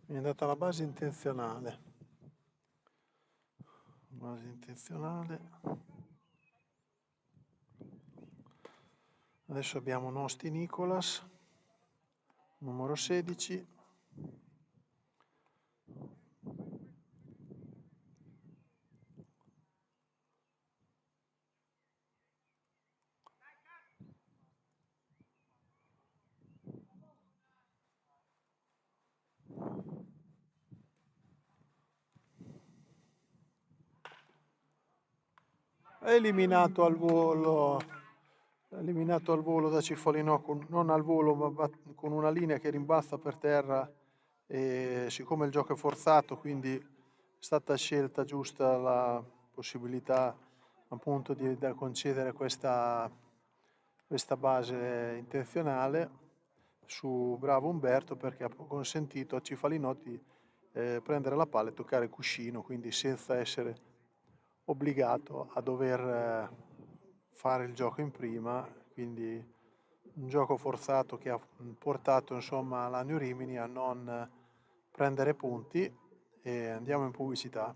Mi è data la base intenzionale. Base intenzionale. Adesso abbiamo Nosti Nicolas, numero 16. Eliminato al volo da Cifolinò, non al volo ma con una linea che rimbalza per terra, e siccome il gioco è forzato, quindi è stata scelta giusta la possibilità appunto da concedere questa base intenzionale su bravo Umberto, perché ha consentito a Cifalinò di prendere la palla e toccare il cuscino, quindi senza essere obbligato a dover fare il gioco in prima, quindi un gioco forzato che ha portato insomma l'Agno Rimini a non prendere punti. E andiamo in pubblicità.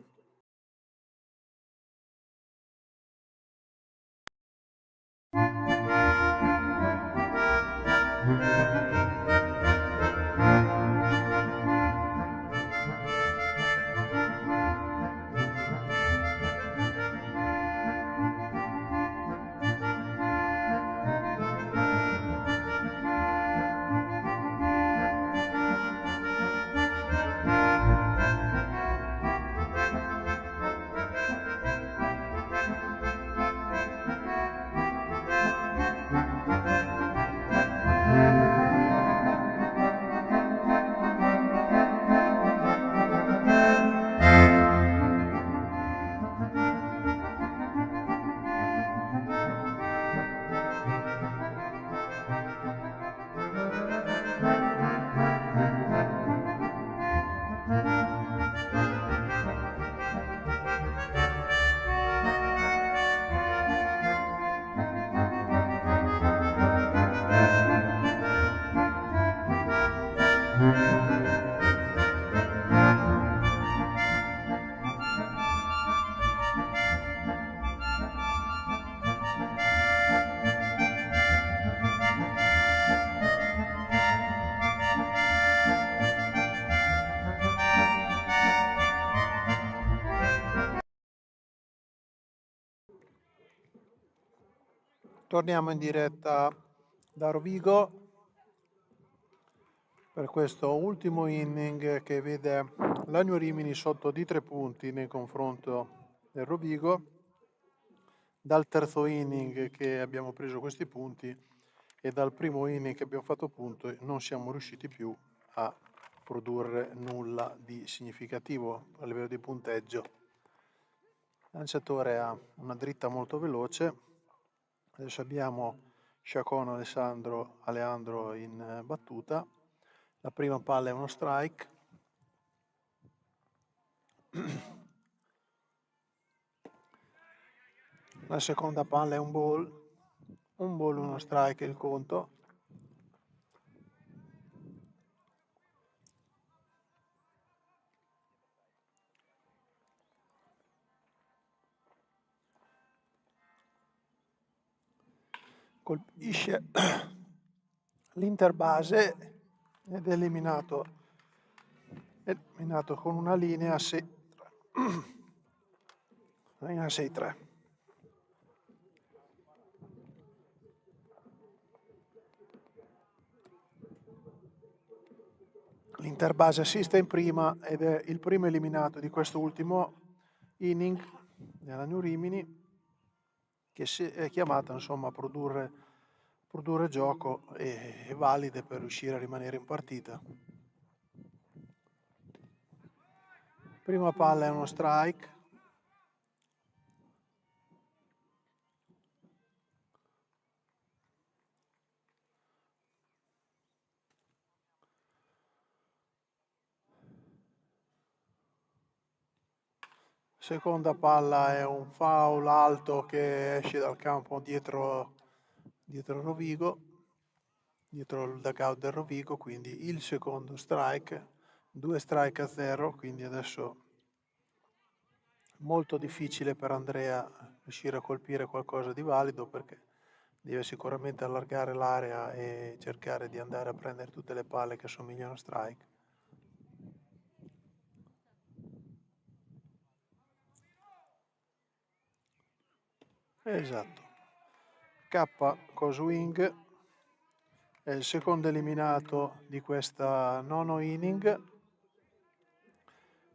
Torniamo in diretta da Rovigo per questo ultimo inning che vede l'Agno Rimini sotto di 3 punti nei confronto del Rovigo. Dal terzo inning che abbiamo preso questi punti e dal primo inning che abbiamo fatto punto non siamo riusciti più a produrre nulla di significativo a livello di punteggio. Il lanciatore ha una dritta molto veloce. Adesso abbiamo Sciacon Aleandro in battuta. La prima palla è uno strike. La seconda palla è un ball, uno strike è il conto. Colpisce l'interbase ed è eliminato con una linea 6-3. L'interbase assiste in prima ed è il primo eliminato di questo ultimo inning dell'Agno Rimini, che è chiamata insomma a produrre gioco e valide per riuscire a rimanere in partita. Prima palla è uno strike. Seconda palla è un foul alto che esce dal campo dietro Rovigo. dietro il dugout del Rovigo, quindi il secondo strike, 2 strike a 0, quindi adesso molto difficile per Andrea riuscire a colpire qualcosa di valido perché deve sicuramente allargare l'area e cercare di andare a prendere tutte le palle che somigliano a strike. Esatto. K con swing è il secondo eliminato di questa nono inning.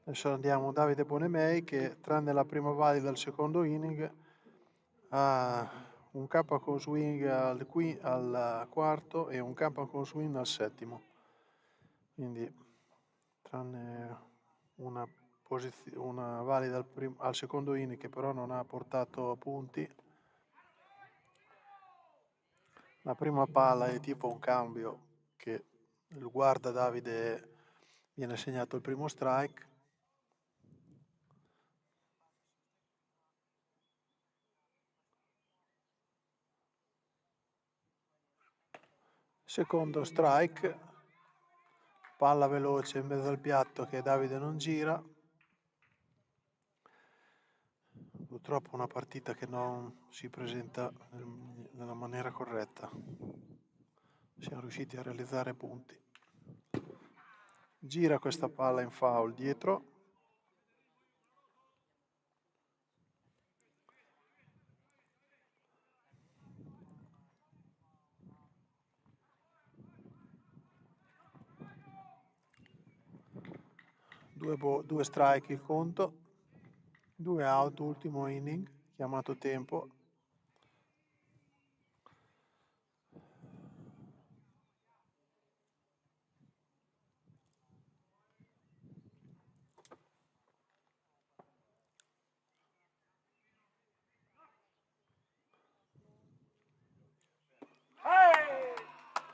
Adesso andiamo a Davide Bonemei che tranne la prima valida del secondo inning ha un K con swing al quarto e un K con swing al settimo. Quindi tranne una valida al secondo inning che però non ha portato punti. La prima palla è tipo un cambio che il guarda Davide viene segnato il primo strike. Secondo strike, palla veloce in mezzo al piatto che Davide non gira. Purtroppo una partita che non si presenta nella maniera corretta. Siamo riusciti a realizzare punti. Gira questa palla in foul dietro. Due strike il conto. 2 out, ultimo inning, chiamato tempo.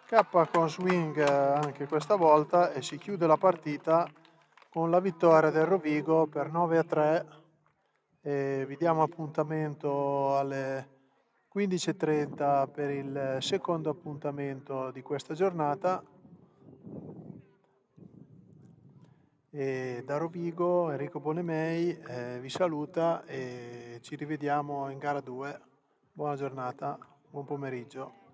K con swing anche questa volta e si chiude la partita con la vittoria del Rovigo per 9-3 e vi diamo appuntamento alle 15:30 per il secondo appuntamento di questa giornata. E da Rovigo Enrico Bonemei vi saluta e ci rivediamo in gara 2. Buona giornata, buon pomeriggio.